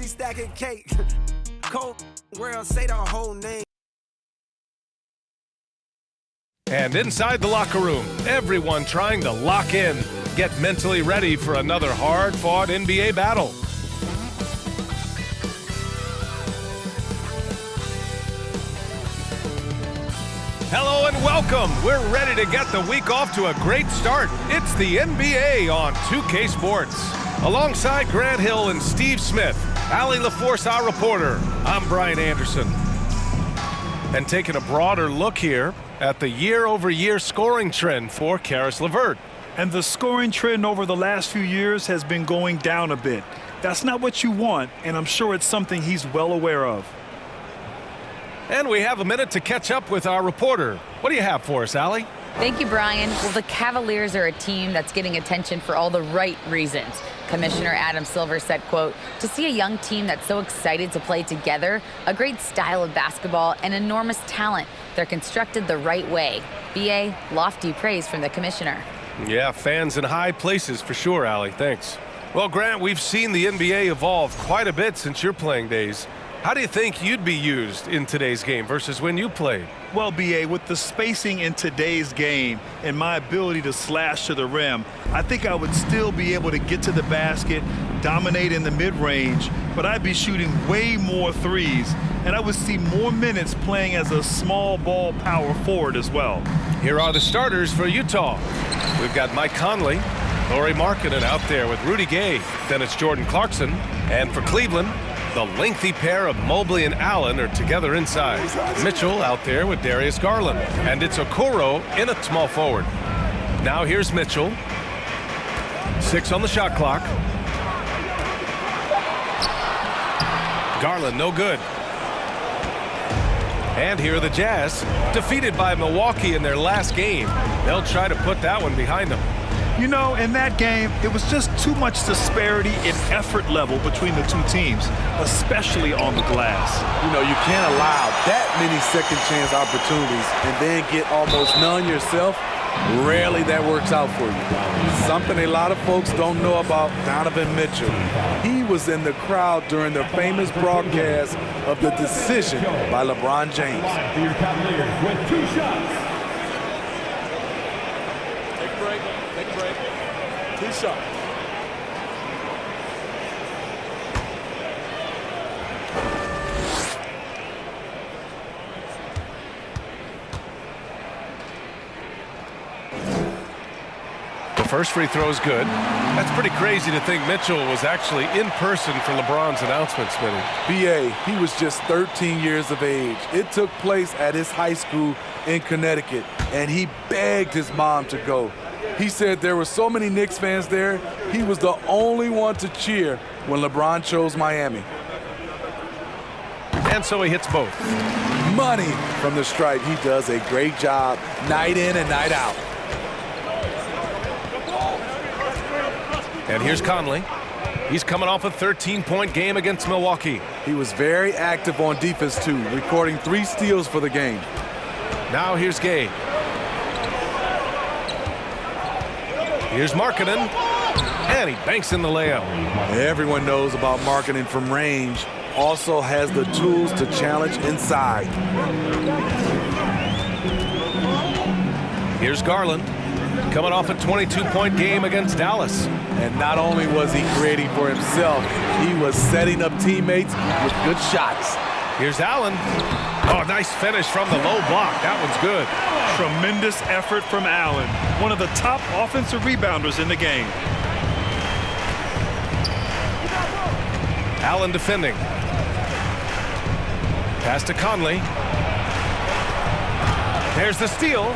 stacking cake. Cold world, say the whole name. And inside the locker room, everyone trying to lock in, get mentally ready for another hard-fought NBA battle. Hello and welcome. We're ready to get the week off to a great start. It's the NBA on 2K Sports. Alongside Grant Hill and Steve Smith, Allie LaForce, our reporter, I'm Brian Anderson. And taking a broader look here at the year-over-year scoring trend for Caris LeVert. And the scoring trend over the last few years has been going down a bit. That's not what you want, and I'm sure it's something he's well aware of. And we have a minute to catch up with our reporter. What do you have for us, Allie? Thank you, Brian. Well, the Cavaliers are a team that's getting attention for all the right reasons. Commissioner Adam Silver said, quote, "To see a young team that's so excited to play together, a great style of basketball, and enormous talent. They're constructed the right way." BA, lofty praise from the commissioner. Yeah, fans in high places for sure, Allie. Thanks. Well, Grant, we've seen the NBA evolve quite a bit since your playing days. How do you think you'd be used in today's game versus when you played? Well, BA, with the spacing in today's game and my ability to slash to the rim, I think I would still be able to get to the basket, dominate in the mid-range, but I'd be shooting way more threes, and I would see more minutes playing as a small ball power forward as well. Here are the starters for Utah. We've got Mike Conley, Lauri Markkanen out there with Rudy Gay. Then it's Jordan Clarkson. And for Cleveland, the lengthy pair of Mobley and Allen are together inside. Mitchell out there with Darius Garland. And it's Okoro in a small forward. Now here's Mitchell. 6 on the shot clock. Garland no good. And here are the Jazz, defeated by Milwaukee in their last game. They'll try to put that one behind them. You know, in that game, it was just too much disparity in effort level between the two teams, especially on the glass. You know, you can't allow that many second chance opportunities and then get almost none yourself. Rarely that works out for you. Something a lot of folks don't know about Donovan Mitchell. He was in the crowd during the famous broadcast of the decision by LeBron James. For your Cavaliers with 2 shots. Take a break. 2 shots. The first free throw is good. That's pretty crazy to think Mitchell was actually in person for LeBron's announcement, Smitty. BA, he was just 13 years of age. It took place at his high school in Connecticut, and he begged his mom to go. He said there were so many Knicks fans there, he was the only one to cheer when LeBron chose Miami. And so he hits both. Money from the stripe. He does a great job night in and night out. And here's Conley. He's coming off a 13-point game against Milwaukee. He was very active on defense, too, recording 3 steals for the game. Now here's Gay. Here's Markkanen. And he banks in the layup. Everyone knows about Markkanen from range. Also has the tools to challenge inside. Here's Garland. Coming off a 22-point game against Dallas. And not only was he creating for himself, he was setting up teammates with good shots. Here's Allen. Oh, nice finish from the low block. That one's good. Tremendous effort from Allen, one of the top offensive rebounders in the game. Allen defending. Pass to Conley. There's the steal.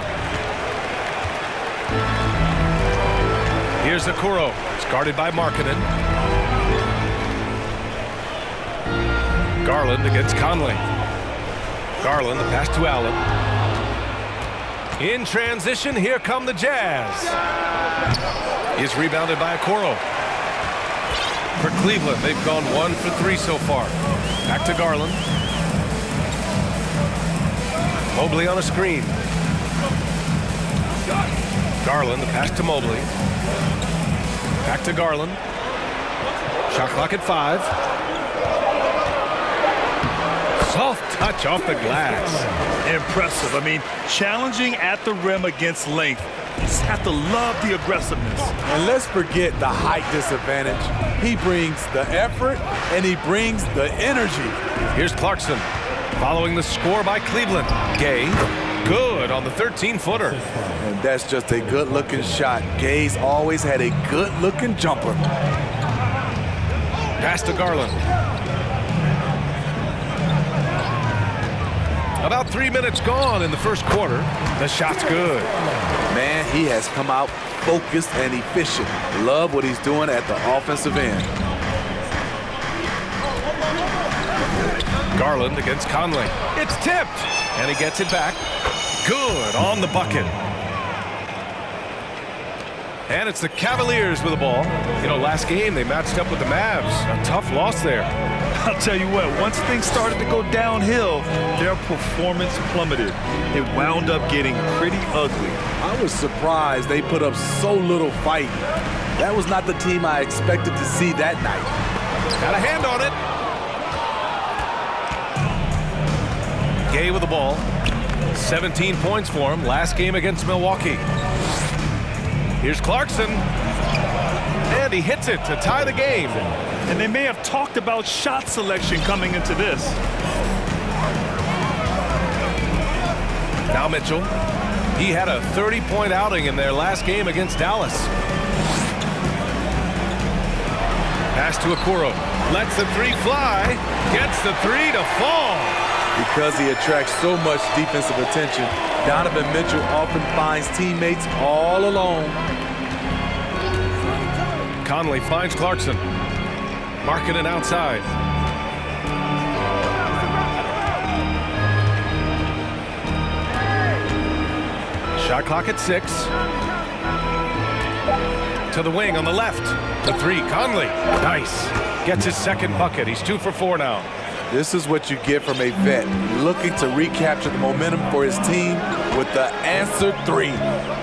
Here's Okoro. It's guarded by Markkanen. Garland against Conley. Garland, the pass to Allen. In transition, here come the Jazz. Is rebounded by Okoro. For Cleveland, they've gone 1 for 3 so far. Back to Garland. Mobley on a screen. Garland, the pass to Mobley. Back to Garland. Shot clock at 5. Soft touch off the glass. Impressive. I mean, challenging at the rim against length. You just have to love the aggressiveness. And let's forget the height disadvantage. He brings the effort, and he brings the energy. Here's Clarkson following the score by Cleveland. Gay, good on the 13-footer. And that's just a good-looking shot. Gay's always had a good-looking jumper. Pass to Garland. About 3 minutes gone in the first quarter. The shot's good. Man, he has come out focused and efficient. Love what he's doing at the offensive end. Garland against Conley. It's tipped, and he gets it back. Good on the bucket. And it's the Cavaliers with the ball. You know, last game they matched up with the Mavs. A tough loss there. I'll tell you what, once things started to go downhill, their performance plummeted. It wound up getting pretty ugly. I was surprised they put up so little fight. That was not the team I expected to see that night. Got a hand on it. Gay with the ball. 17 points for him last game against Milwaukee. Here's Clarkson. And he hits it to tie the game. And they may have talked about shot selection coming into this. Now Mitchell. He had a 30-point outing in their last game against Dallas. Pass to Okoro. Lets the three fly. Gets the three to fall. Because he attracts so much defensive attention, Donovan Mitchell often finds teammates all alone. Conley finds Clarkson. Marking it outside. Shot clock at 6. To the wing on the left. The three, Conley. Nice. Gets his second bucket. He's 2 for 4 now. This is what you get from a vet looking to recapture the momentum for his team with the answered three.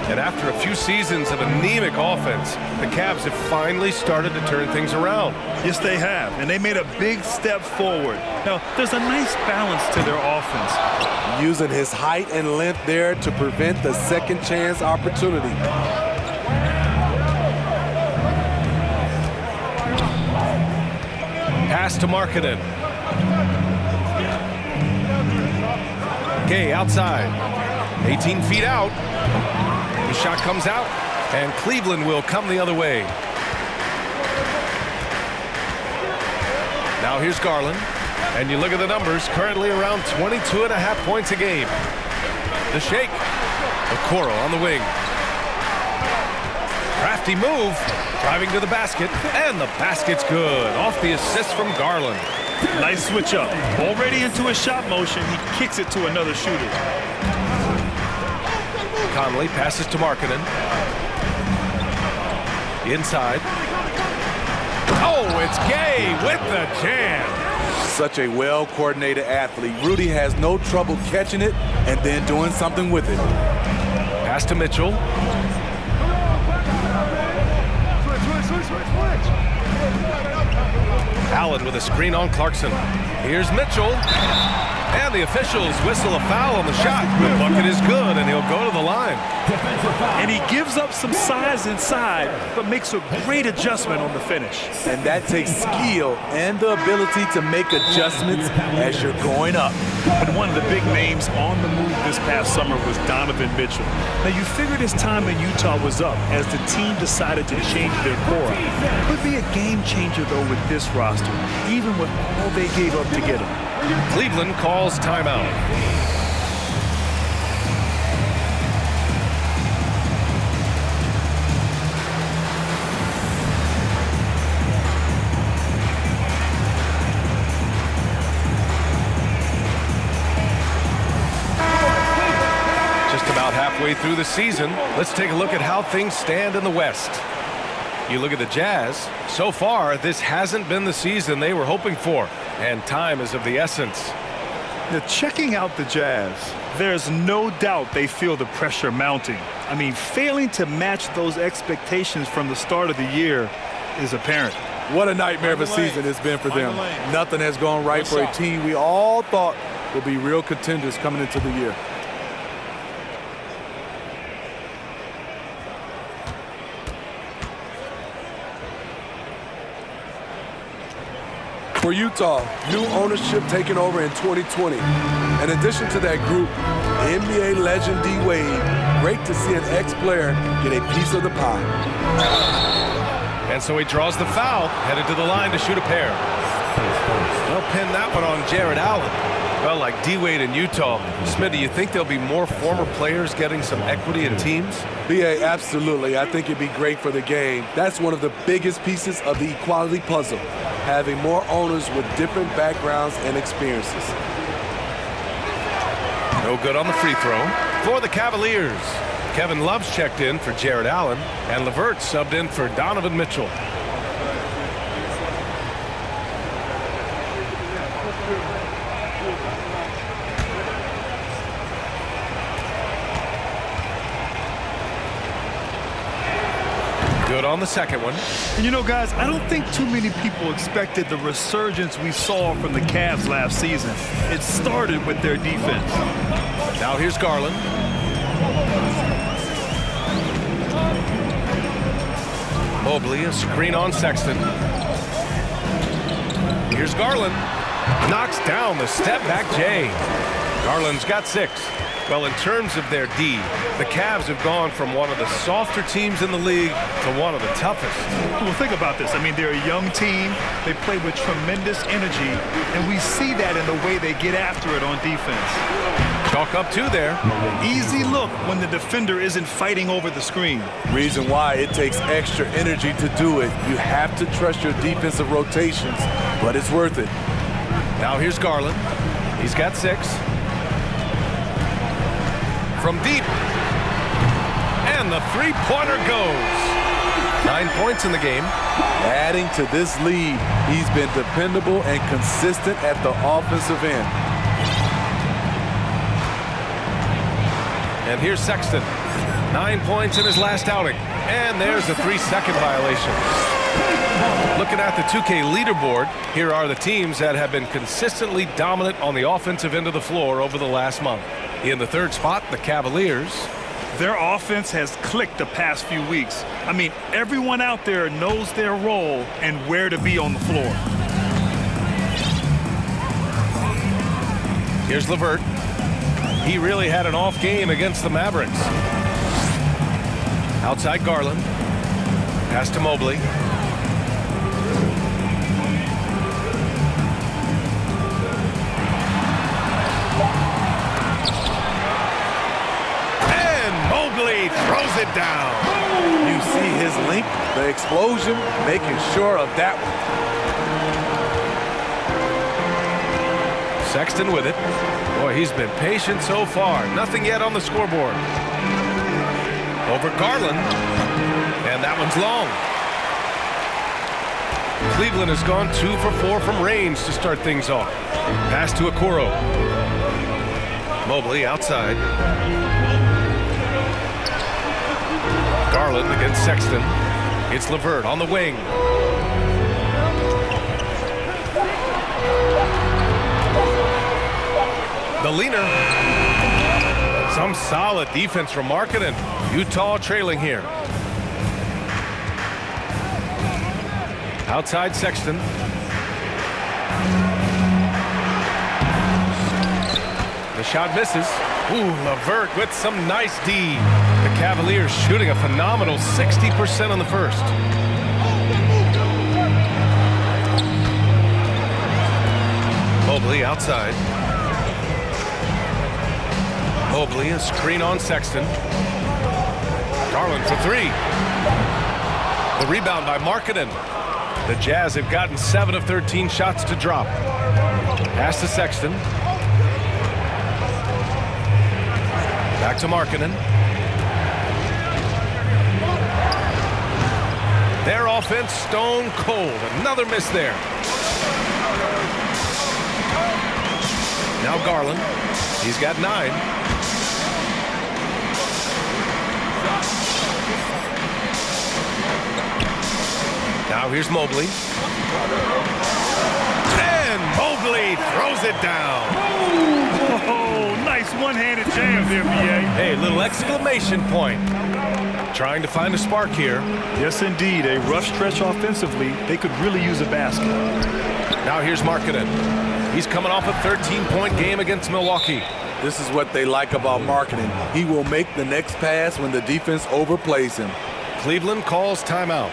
And after a few seasons of anemic offense, the Cavs have finally started to turn things around. Yes, they have, and they made a big step forward. Now, there's a nice balance to their offense. Using his height and length there to prevent the second chance opportunity. Pass to Markkanen. Gay outside. 18 feet out. The shot comes out, and Cleveland will come the other way. Now here's Garland. And you look at the numbers, currently around 22.5 points a game. The shake. Okoro on the wing. Crafty move. Driving to the basket, and the basket's good. Off the assist from Garland. Nice switch up. Already into a shot motion, he kicks it to another shooter. Conley passes to Markkanen. Inside. Oh, it's Gay with the jam. Such a well-coordinated athlete. Rudy has no trouble catching it and then doing something with it. Pass to Mitchell. Allen with a screen on Clarkson. Here's Mitchell. And the officials whistle a foul on the shot. The bucket is good, and he'll go to the line. And he gives up some size inside, but makes a great adjustment on the finish. And that takes skill and the ability to make adjustments as you're going up. But one of the big names on the move this past summer was Donovan Mitchell. Now, you figured his time in Utah was up as the team decided to change their core. Could be a game changer, though, with this roster, even with all they gave up to get him. Cleveland calls timeout. Just about halfway through the season, let's take a look at how things stand in the West. You look at the Jazz. So far, this hasn't been the season they were hoping for, and time is of the essence. Now, checking out the Jazz, there's no doubt they feel the pressure mounting. I mean, failing to match those expectations from the start of the year is apparent. What a nightmare of a season it's been for them. Nothing has gone right for a team we all thought would be real contenders coming into the year. For Utah, new ownership taking over in 2020. In addition to that group, NBA legend D-Wade, great to see an ex-player get a piece of the pie. And so he draws the foul, headed to the line to shoot a pair. They'll pin that one on Jared Allen. Well, like D-Wade in Utah, Smith, do you think there'll be more former players getting some equity in teams? BA, absolutely. I think it'd be great for the game. That's one of the biggest pieces of the equality puzzle, having more owners with different backgrounds and experiences. No good on the free throw. For the Cavaliers, Kevin Love's checked in for Jared Allen, and LeVert subbed in for Donovan Mitchell. Good on the second one. And you know, guys, I don't think too many people expected the resurgence we saw from the Cavs last season. It started with their defense. Now here's Garland. Mobley, a screen on Sexton. Here's Garland. Knocks down the step-back J. Garland's got 6. Well, in terms of their D, the Cavs have gone from one of the softer teams in the league to one of the toughest. Well, think about this. I mean, they're a young team. They play with tremendous energy, and we see that in the way they get after it on defense. Chalk up 2 there. Easy look when the defender isn't fighting over the screen. Reason why it takes extra energy to do it. You have to trust your defensive rotations, but it's worth it. Now here's Garland. He's got 6. From deep. And the three-pointer goes. 9 points in the game. Adding to this lead, he's been dependable and consistent at the offensive end. And here's Sexton. 9 points in his last outing. And there's a 3-second violation. Looking at the 2K leaderboard, here are the teams that have been consistently dominant on the offensive end of the floor over the last month. In the 3rd spot, the Cavaliers. Their offense has clicked the past few weeks. I mean, everyone out there knows their role and where to be on the floor. Here's LeVert. He really had an off game against the Mavericks. Outside Garland. Pass to Mobley. Throws it down. You see his length, the explosion, making sure of that one. Sexton with it. Boy, he's been patient so far. Nothing yet on the scoreboard. Over Garland. And that one's long. Cleveland has gone 2 for 4 from range to start things off. Pass to Okoro. Mobley outside. Garland against Sexton. It's LeVert on the wing. The leaner. Some solid defense from Markkanen. Utah trailing here. Outside Sexton. The shot misses. Ooh, LeVert with some nice D. The Cavaliers shooting a phenomenal 60% on the first. Mobley outside. Mobley, a screen on Sexton. Garland for 3. The rebound by Markkanen. The Jazz have gotten 7 of 13 shots to drop. Pass to Sexton. Back to Markkanen. Their offense stone cold. Another miss there. Now Garland. He's got 9. Now here's Mobley. And Mobley throws it down. Oh, nice one-handed jam there, B.A. Hey, little exclamation point. Trying to find a spark here. Yes, indeed. A rough stretch offensively. They could really use a basket. Now here's Markkanen. He's coming off a 13-point game against Milwaukee. This is what they like about Markkanen. He will make the next pass when the defense overplays him. Cleveland calls timeout.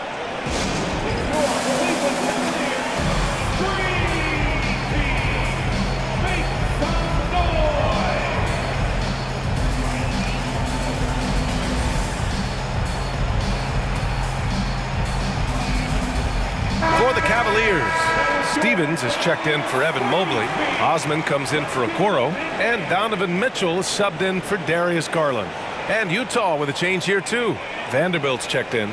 For the Cavaliers, Stevens is checked in for Evan Mobley. Osman comes in for Okoro. And Donovan Mitchell is subbed in for Darius Garland. And Utah with a change here, too. Vanderbilt's checked in.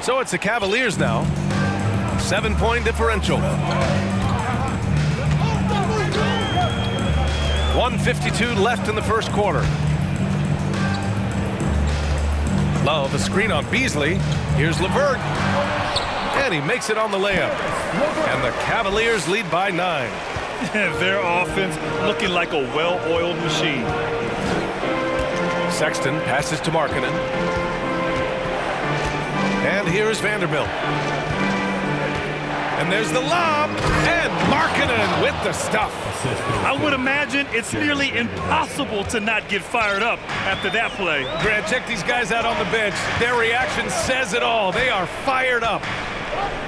So it's the Cavaliers now. 7-point differential. 1:52 left in the first quarter. Love, a screen on Beasley. Here's LeVert. And he makes it on the layup. And the Cavaliers lead by 9. Their offense looking like a well-oiled machine. Sexton passes to Markkanen. And here's Vanderbilt. And there's the lob. And Markkanen with the stuff. I would imagine it's nearly impossible to not get fired up after that play. Grant, check these guys out on the bench. Their reaction says it all. They are fired up.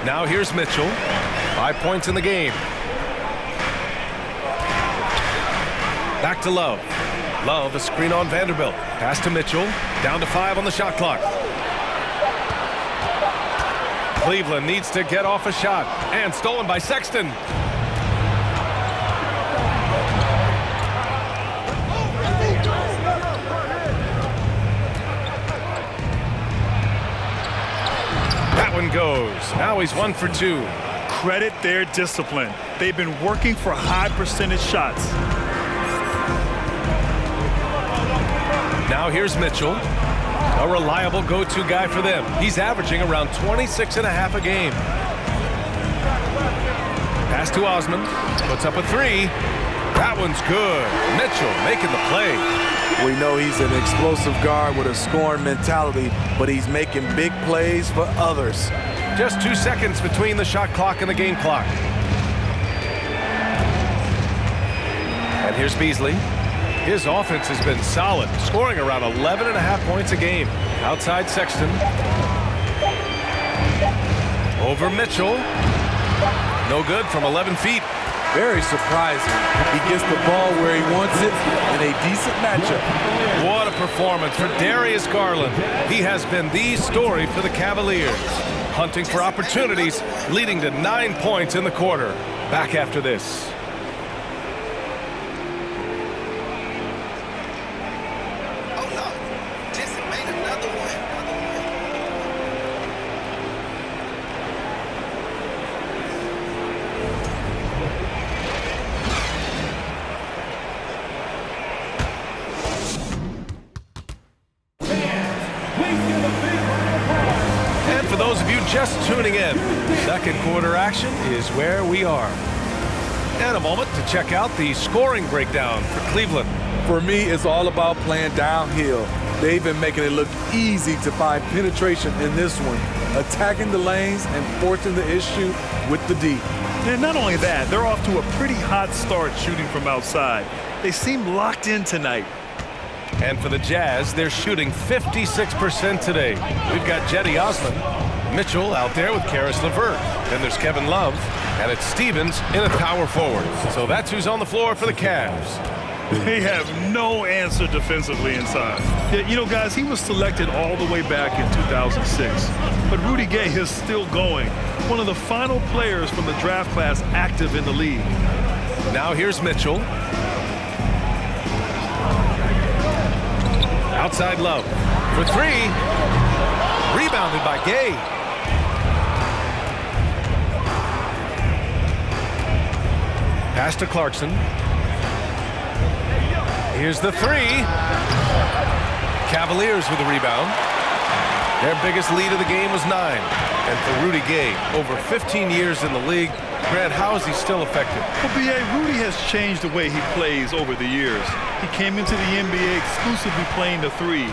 Now here's Mitchell. 5 points in the game. Back to Love. Love, a screen on Vanderbilt. Pass to Mitchell. Down to 5 on the shot clock. Cleveland needs to get off a shot. And stolen by Sexton. That one goes. Now he's 1 for 2. Credit their discipline. They've been working for high percentage shots. Now here's Mitchell. A reliable go-to guy for them. He's averaging around 26.5 a game. Pass to Osman. Puts up a 3. That one's good. Mitchell making the play. We know he's an explosive guard with a scoring mentality, but he's making big plays for others. Just 2 seconds between the shot clock and the game clock. And here's Beasley. His offense has been solid, scoring around 11.5 points a game. Outside Sexton. Over Mitchell. No good from 11 feet. Very surprising. He gets the ball where he wants it in a decent matchup. What a performance for Darius Garland. He has been the story for the Cavaliers. Hunting for opportunities, leading to 9 points in the quarter. Back after this. For those of you just tuning in, second quarter action is where we are. And a moment to check out the scoring breakdown for Cleveland. For me, it's all about playing downhill. They've been making it look easy to find penetration in this one, attacking the lanes and forcing the issue with the D. And not only that, they're off to a pretty hot start shooting from outside. They seem locked in tonight. And for the Jazz, they're shooting 56% today. We've got Jetty Osman, Mitchell out there with Karis LeVert. Then there's Kevin Love, and it's Stevens in a power forward. So that's who's on the floor for the Cavs. They have no answer defensively inside. Yeah, you know, guys, he was selected all the way back in 2006. But Rudy Gay is still going. One of the final players from the draft class active in the league. Now here's Mitchell. Outside Love for 3. Rebounded by Gay. Pass to Clarkson. Here's the three. Cavaliers with a rebound. Their biggest lead of the game was 9. And for Rudy Gay, over 15 years in the league, Grant, how is he still effective? Well, B.A., Rudy has changed the way he plays over the years. He came into the NBA exclusively playing the three.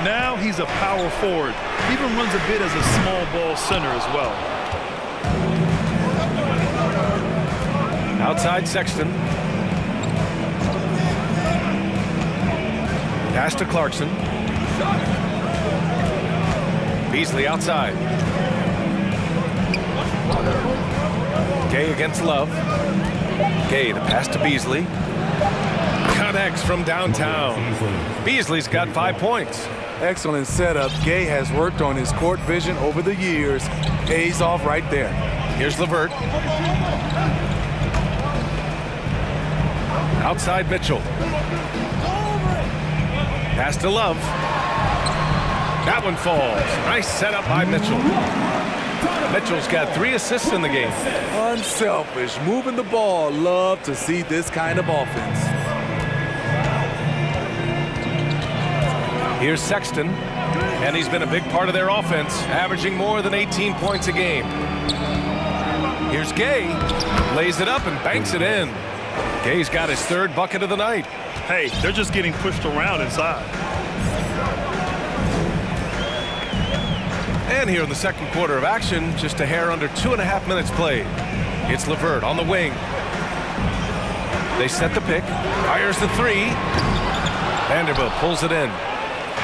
Now he's a power forward. Even runs a bit as a small ball center as well. Outside Sexton. Pass to Clarkson. Beasley outside. Gay against Love. Gay to pass to Beasley. Connects from downtown. Beasley's got 5 points. Excellent setup. Gay has worked on his court vision over the years. Pays off right there. Here's LeVert. Outside Mitchell. Pass to Love. That one falls. Nice setup by Mitchell. Mitchell's got 3 assists in the game. Unselfish, moving the ball. Love to see this kind of offense. Here's Sexton, and he's been a big part of their offense, averaging more than 18 points a game. Here's Gay, lays it up and banks it in. Gay's got his 3rd bucket of the night. Hey, they're just getting pushed around inside. And here in the second quarter of action, just a hair under 2.5 minutes played. It's LeVert on the wing. They set the pick, fires the 3. Vanderbilt pulls it in.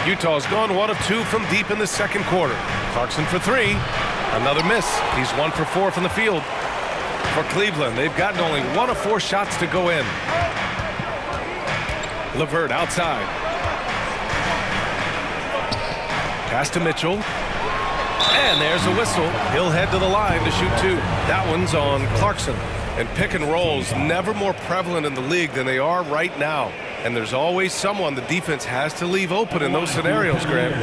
Utah's gone 1 of 2 from deep in the second quarter. Clarkson for 3. Another miss. He's 1 for 4 from the field. For Cleveland, they've gotten only 1 of 4 shots to go in. LeVert outside. Pass to Mitchell. And there's a whistle. He'll head to the line to shoot 2. That one's on Clarkson. And pick and rolls never more prevalent in the league than they are right now. And there's always someone the defense has to leave open in those scenarios, Grant.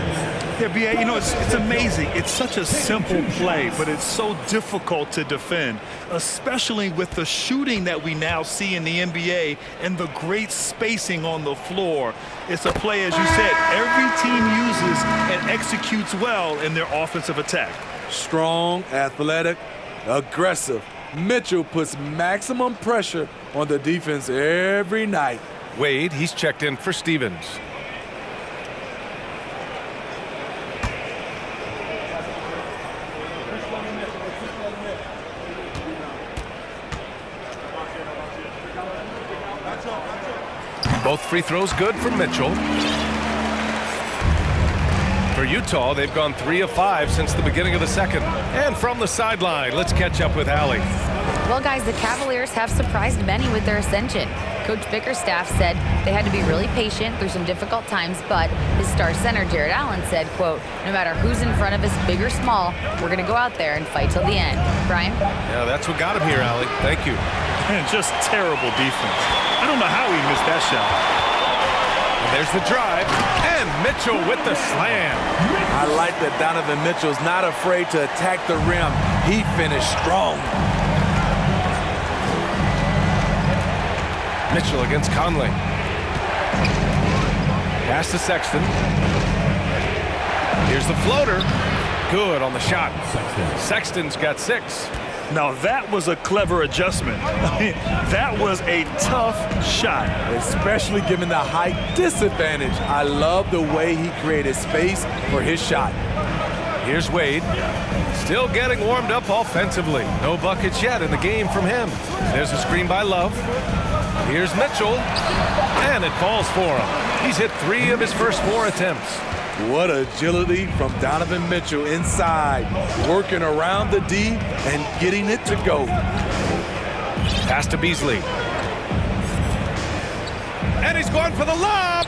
Yeah, B.A., you know, it's amazing. It's such a simple play, but it's so difficult to defend, especially with the shooting that we now see in the NBA and the great spacing on the floor. It's a play, as you said, every team uses and executes well in their offensive attack. Strong, athletic, aggressive. Mitchell puts maximum pressure on the defense every night. Wade, he's checked in for Stevens. Both free throws good for Mitchell. For Utah, they've gone 3 of 5 since the beginning of the second. And from the sideline, let's catch up with Allie. Well, guys, the Cavaliers have surprised many with their ascension. Coach Bickerstaff said they had to be really patient through some difficult times, but his star center, Jared Allen, said, quote, no matter who's in front of us, big or small, we're going to go out there and fight till the end. Brian? Yeah, that's what got him here, Allie. Thank you. And just terrible defense. I don't know how he missed that shot. And there's the drive, and Mitchell with the slam. I like that Donovan Mitchell's not afraid to attack the rim. He finished strong. Mitchell against Conley. Pass to Sexton. Here's the floater. Good on the shot. Sexton's got 6. Now that was a clever adjustment. That was a tough shot. Especially given the height disadvantage. I love the way he created space for his shot. Here's Wade. Still getting warmed up offensively. No buckets yet in the game from him. There's a screen by Love. Here's Mitchell. And it falls for him. He's hit 3 of his first 4 attempts. What agility from Donovan Mitchell inside, working around the D and getting it to go. Pass to Beasley. And he's going for the lob.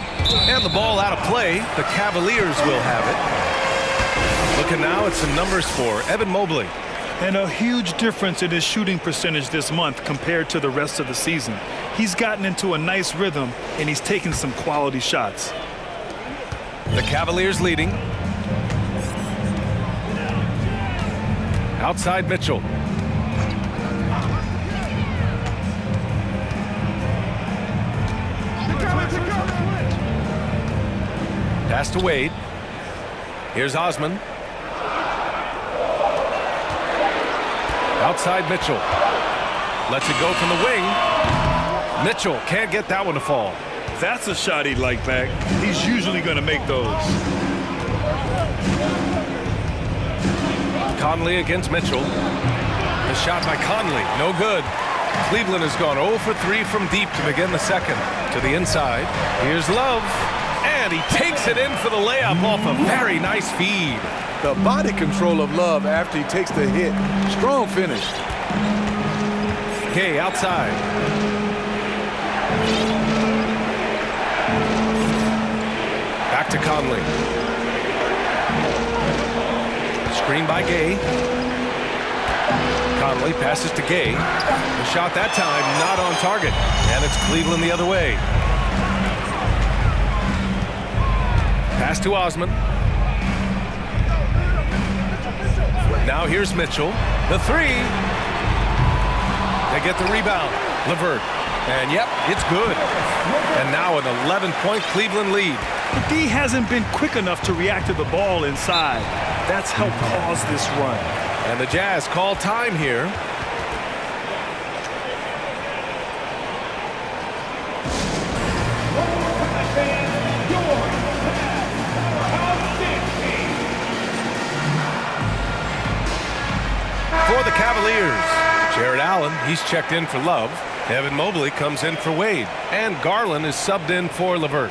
And the ball out of play. The Cavaliers will have it. Looking now at some numbers for Evan Mobley. And a huge difference in his shooting percentage this month compared to the rest of the season. He's gotten into a nice rhythm, and he's taken some quality shots. The Cavaliers leading. Outside Mitchell. Pass to Wade. Here's Osman. Outside Mitchell. Lets it go from the wing. Mitchell can't get that one to fall. That's a shot he'd like back. He's usually going to make those. Conley against Mitchell. The shot by Conley, no good. Cleveland has gone 0 for 3 from deep to begin the second. To the inside. Here's Love. And he takes it in for the layup off a very nice feed. The body control of Love after he takes the hit. Strong finish. Gay outside. Back to Conley. Screen by Gay. Conley passes to Gay. The shot that time not on target. And it's Cleveland the other way. Pass to Osman. Now here's Mitchell. The three. They get the rebound. LeVert. And yep, it's good. And now an 11-point Cleveland lead. The D hasn't been quick enough to react to the ball inside. That's helped cause this run. And the Jazz call time here. For the Cavaliers, Jared Allen, he's checked in for Love. Evan Mobley comes in for Wade. And Garland is subbed in for LeVert.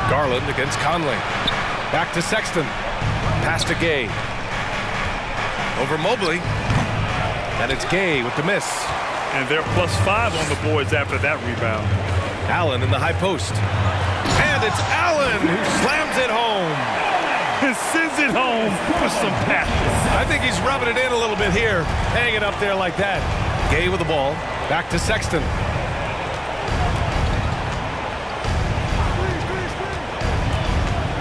Garland against Conley. Back to Sexton. Pass to Gay. Over Mobley. And it's Gay with the miss. And they're +5 on the boards after that rebound. Allen in the high post. And it's Allen who slams it home. And sends it home with some passion. I think he's rubbing it in a little bit here. Hanging up there like that. Gay with the ball. Back to Sexton.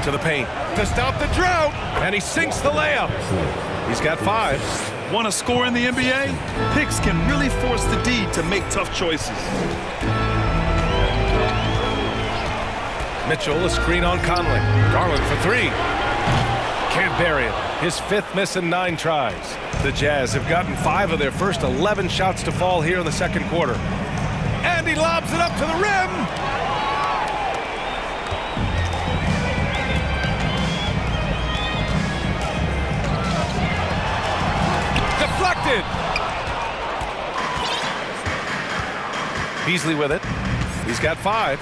To the paint to stop the drought, and he sinks the layup. He's got 5. Want to score in the NBA? Picks can really force the D to make tough choices. Mitchell, a screen on Conley. Garland for 3. Can't bury it. His 5th miss in 9 tries. The Jazz have gotten 5 of their first 11 shots to fall here in the second quarter. And he lobs it up to the rim. Deflected. Beasley with it. He's got 5.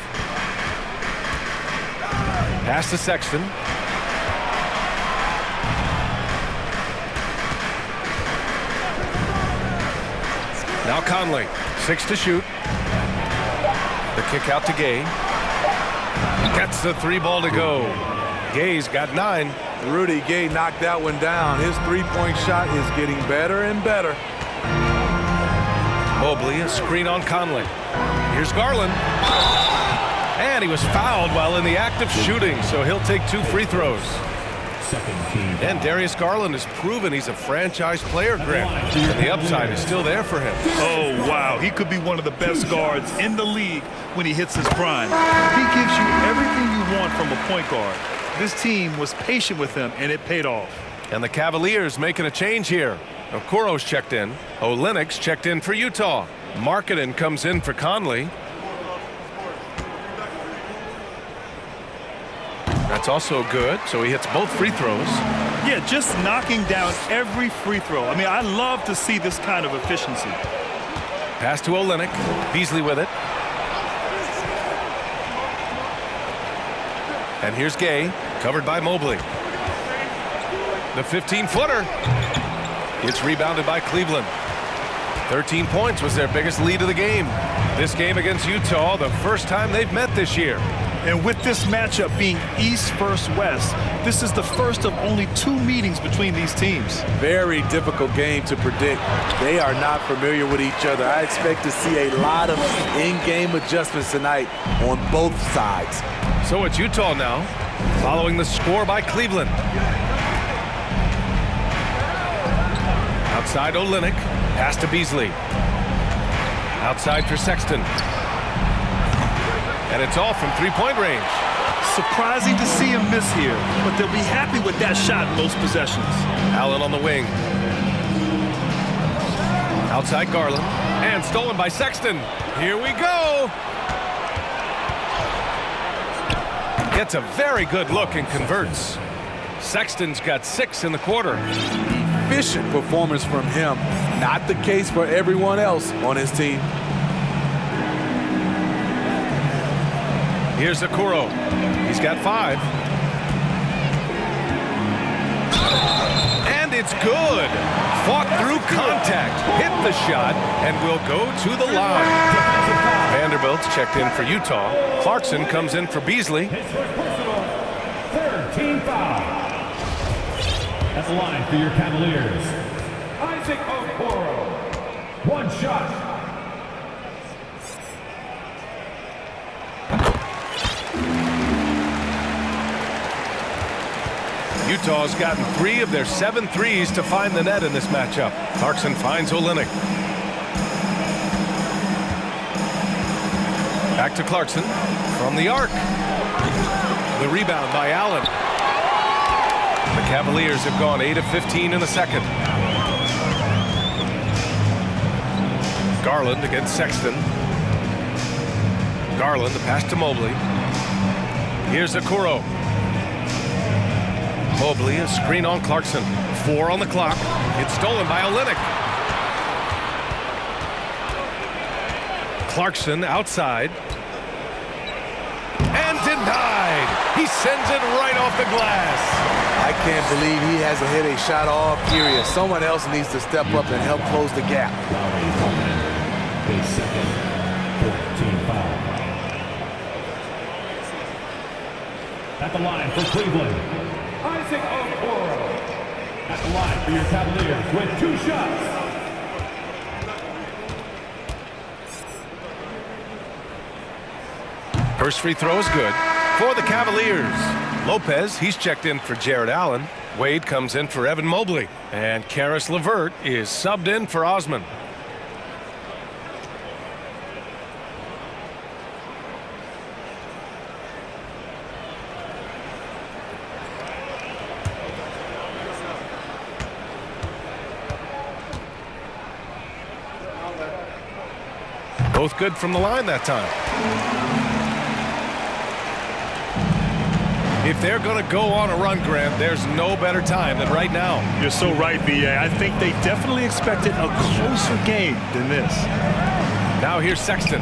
Pass to Sexton. Now Conley. 6 to shoot. The kick out to Gay. Gets the 3 ball to go. Gay's got 9. Rudy Gay knocked that one down. His three-point shot is getting better and better. Mobley, a screen on Conley. Here's Garland. And he was fouled while in the act of shooting, so he'll take 2 free throws. And Darius Garland has proven he's a franchise player, Grant. And the upside is still there for him. Oh, wow. He could be one of the best guards in the league when he hits his prime. He gives you everything you want from a point guard. This team was patient with him, and it paid off. And the Cavaliers making a change here. Okoro's checked in. Olynyk's checked in for Utah. Markkanen comes in for Conley. That's also good, so he hits both free throws. Yeah, just knocking down every free throw. I mean, I love to see this kind of efficiency. Pass to Olynyk. Beasley with it. And here's Gay, covered by Mobley. The 15-footer. It's rebounded by Cleveland. 13 points was their biggest lead of the game. This game against Utah, the first time they've met this year. And with this matchup being East versus West, this is the first of only 2 meetings between these teams. Very difficult game to predict. They are not familiar with each other. I expect to see a lot of in-game adjustments tonight on both sides. So it's Utah now, following the score by Cleveland. Outside Olynyk, pass to Beasley. Outside for Sexton. And it's all from three-point range. Surprising to see him miss here, but they'll be happy with that shot in most possessions. Allen on the wing. Outside Garland. And stolen by Sexton. Here we go. Gets a very good look and converts. Sexton's got 6 in the quarter. Efficient performance from him. Not the case for everyone else on his team. Here's Okoro. He's got 5. And it's good. Fought through contact, hit the shot, and will go to the line. Vanderbilt's checked in for Utah. Clarkson comes in for Beasley. His first personal, 3rd team foul. At the line for your Cavaliers, Isaac Okoro. 1 shot. Utah's gotten 3 of their 7 threes to find the net in this matchup. Clarkson finds Olynyk. Back to Clarkson from the arc. The rebound by Allen. The Cavaliers have gone 8 of 15 in the second. Garland against Sexton. Garland, the pass to Mobley. Here's Okoro. Mobley, a screen on Clarkson. 4 on the clock. It's stolen by Olynyk. Clarkson outside. And denied. He sends it right off the glass. I can't believe he hasn't hit a shot all period. Someone else needs to step up and help close the gap. His second 14 foul. At the line for Cleveland, Isaac Okoro. At the line for your Cavaliers with 2 shots. First free throw is good for the Cavaliers. Lopez, he's checked in for Jared Allen. Wade comes in for Evan Mobley. And Karis LeVert is subbed in for Osman. Both good from the line that time. If they're going to go on a run, Grant, there's no better time than right now. You're so right, B.A. I think they definitely expected a closer game than this. Now here's Sexton.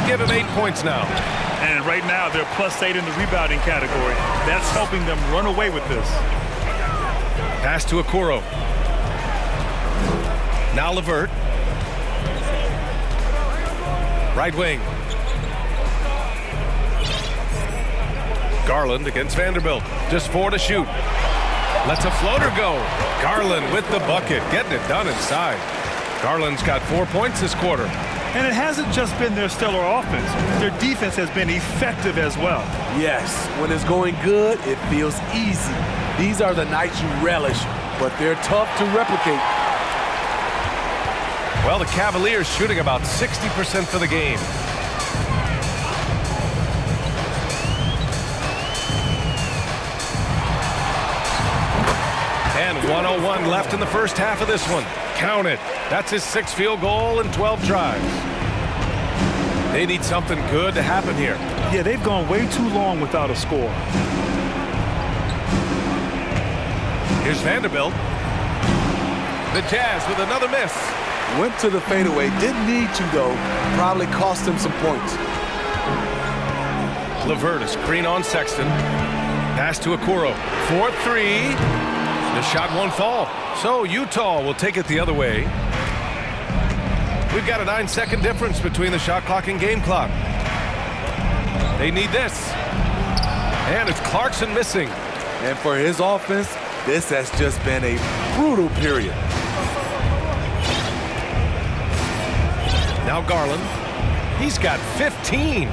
Give him 8 points now. And right now, they're +8 in the rebounding category. That's helping them run away with this. Pass to Okoro. Now LeVert. Right wing. Garland against Vanderbilt. Just 4 to shoot. Lets a floater go. Garland with the bucket. Getting it done inside. Garland's got 4 points this quarter. And it hasn't just been their stellar offense. Their defense has been effective as well. Yes, when it's going good, it feels easy. These are the nights you relish, but they're tough to replicate. Well, the Cavaliers shooting about 60% for the game. And 1:01 left in the first half of this one. Count it. That's his 6th field goal in 12 tries. They need something good to happen here. Yeah, they've gone way too long without a score. Here's Vanderbilt. The Jazz with another miss. Went to the fadeaway, didn't need to though. Probably cost him some points. LeVert, a screen on Sexton. Pass to Okoro. 4-3. The shot won't fall. So Utah will take it the other way. We've got a 9-second difference between the shot clock and game clock. They need this. And it's Clarkson missing. And for his offense, this has just been a brutal period. Now Garland. He's got 15.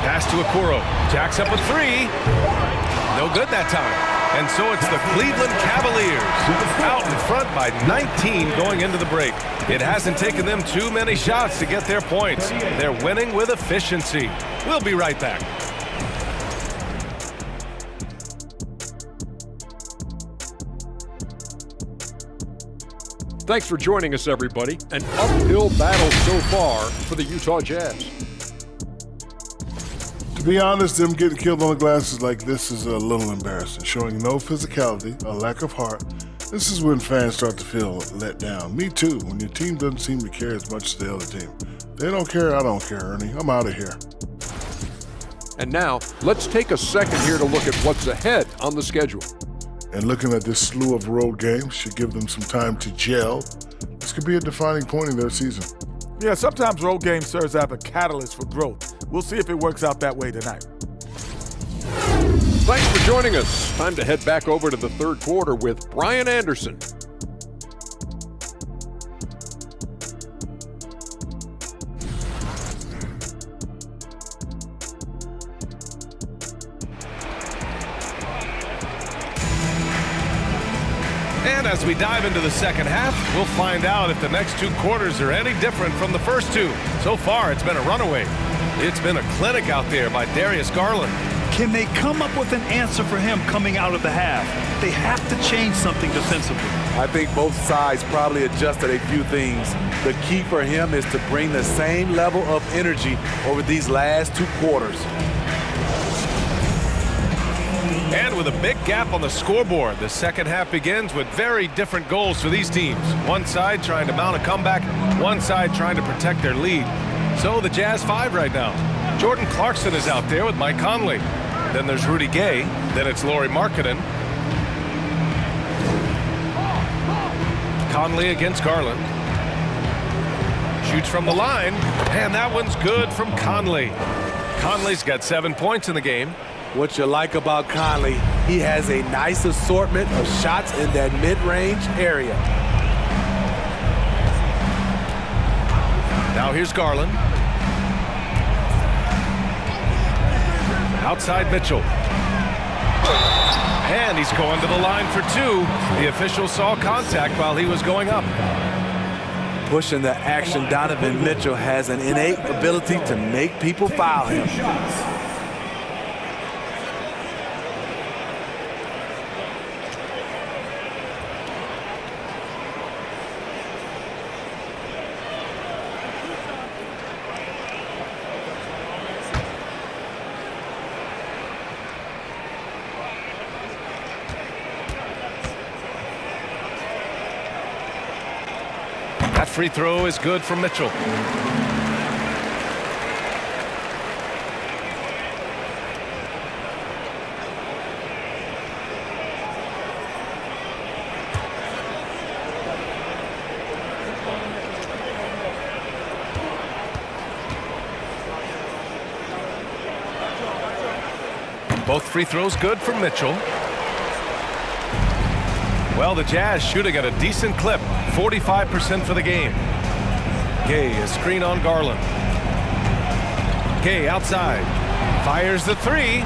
Pass to Okoro. Jacks up a three. No good that time. And so it's the Cleveland Cavaliers out in front by 19 going into the break. It hasn't taken them too many shots to get their points. They're winning with efficiency. We'll be right back. Thanks for joining us, everybody. An uphill battle so far for the Utah Jazz. To be honest, them getting killed on the glass is like this is a little embarrassing, showing no physicality, a lack of heart. This is when fans start to feel let down. Me too, when your team doesn't seem to care as much as the other team. They don't care, I don't care, Ernie. I'm out of here. And now, let's take a second here to look at what's ahead on the schedule. And looking at this slew of road games should give them some time to gel. This could be a defining point in their season. Yeah, sometimes road game serves as a catalyst for growth. We'll see if it works out that way tonight. Thanks for joining us. Time to head back over to the third quarter with Brian Anderson. And as we dive into the second half, we'll find out if the next two quarters are any different from the first two. So far, it's been a runaway. It's been a clinic out there by Darius Garland. Can they come up with an answer for him coming out of the half? They have to change something defensively. I think both sides probably adjusted a few things. The key for him is to bring the same level of energy over these last two quarters. And with a big gap on the scoreboard, the second half begins with very different goals for these teams. One side trying to mount a comeback, one side trying to protect their lead. So the Jazz 5 right now. Jordan Clarkson is out there with Mike Conley. Then there's Rudy Gay. Then it's Lauri Markkanen. Conley against Garland. Shoots from the line, and that one's good from Conley. Conley's got 7 points in the game. What you like about Conley, he has a nice assortment of shots in that mid-range area. Now here's Garland. Outside Mitchell. And he's going to the line for two. The official saw contact while he was going up. Pushing the action, Donovan Mitchell has an innate ability to make people foul him. That free throw is good from Mitchell. Both free throws good from Mitchell. Well, the Jazz shooting at a decent clip, 45% for the game. Gay, a screen on Garland. Gay outside, fires the three.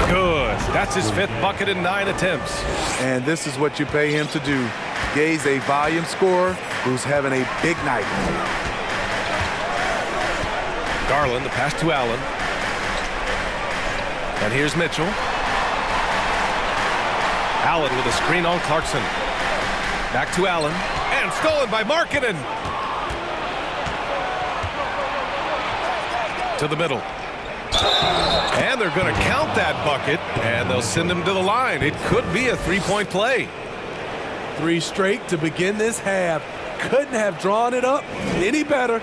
Good. That's his 5th bucket in 9 attempts. And this is what you pay him to do. Gay's a volume scorer who's having a big night. Garland, the pass to Allen. And here's Mitchell. Allen with a screen on Clarkson. Back to Allen. And stolen by Markkanen. To the middle. And they're going to count that bucket. And they'll send him to the line. It could be a 3-point play. 3 straight to begin this half. Couldn't have drawn it up any better.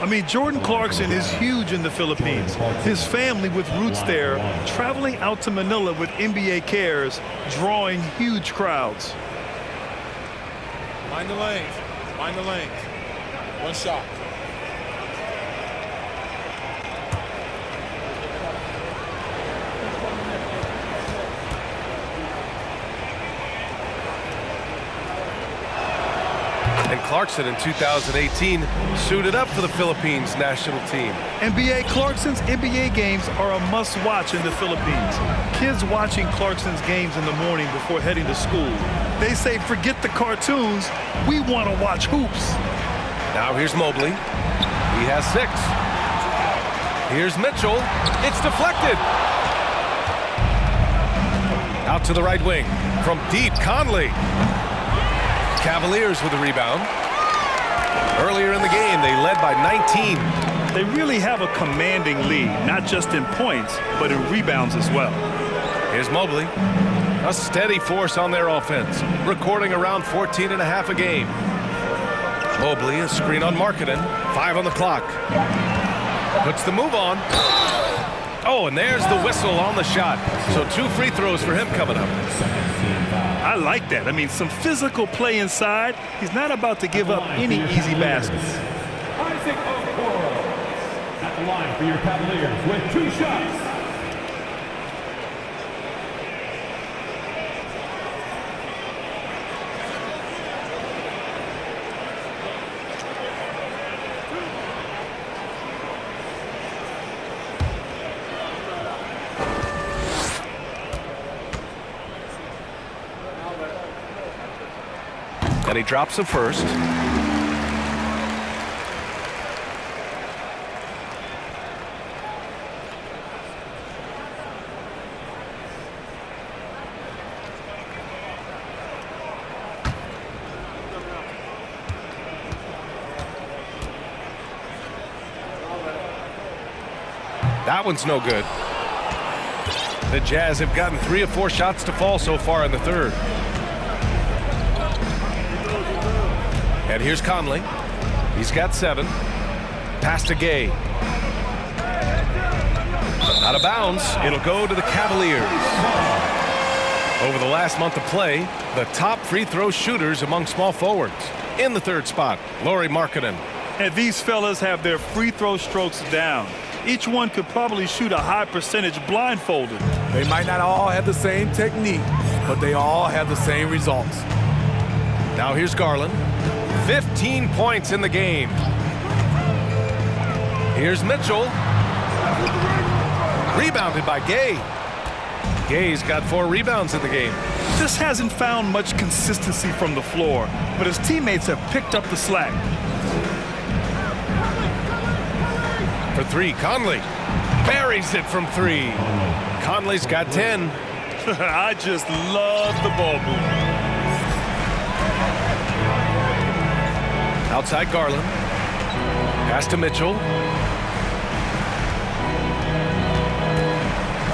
I mean, Jordan Clarkson is huge in the Philippines. His family with roots there, traveling out to Manila with NBA cares, drawing huge crowds. Mind the lanes. Mind the lanes. One shot. And Clarkson in 2018 suited up for the Philippines national team. Clarkson's NBA games are a must-watch in the Philippines. Kids watching Clarkson's games in the morning before heading to school. They say, forget the cartoons, we want to watch hoops. Now here's Mobley. He has 6. Here's Mitchell. It's deflected. Out to the right wing. From deep, Conley. Cavaliers with a rebound. Earlier in the game, they led by 19. They really have a commanding lead, not just in points, but in rebounds as well. Here's Mobley. A steady force on their offense, recording around 14.5 a game. Mobley, a screen on Markkanen. 5 on the clock. Puts the move on. Oh, and there's the whistle on the shot. So 2 free throws for him coming up. I like that. I mean, some physical play inside. He's not about to give up any easy baskets. Isaac Okoro at the line for your Cavaliers with 2 shots. And he drops the first. That one's no good. The Jazz have gotten 3 of 4 shots to fall so far in the third. And here's Conley. He's got 7. Pass to Gay. Out of bounds. It'll go to the Cavaliers. Over the last month of play, the top free throw shooters among small forwards. In the third spot, Lauri Markkanen. And these fellas have their free throw strokes down. Each one could probably shoot a high percentage blindfolded. They might not all have the same technique, but they all have the same results. Now here's Garland. 15 points in the game. Here's Mitchell. Rebounded by Gay. Gay's got 4 rebounds in the game. This hasn't found much consistency from the floor, but his teammates have picked up the slack. For 3, Conley. Buries it from 3. Conley's got 10. I just love the ball movement. Outside Garland. Pass to Mitchell.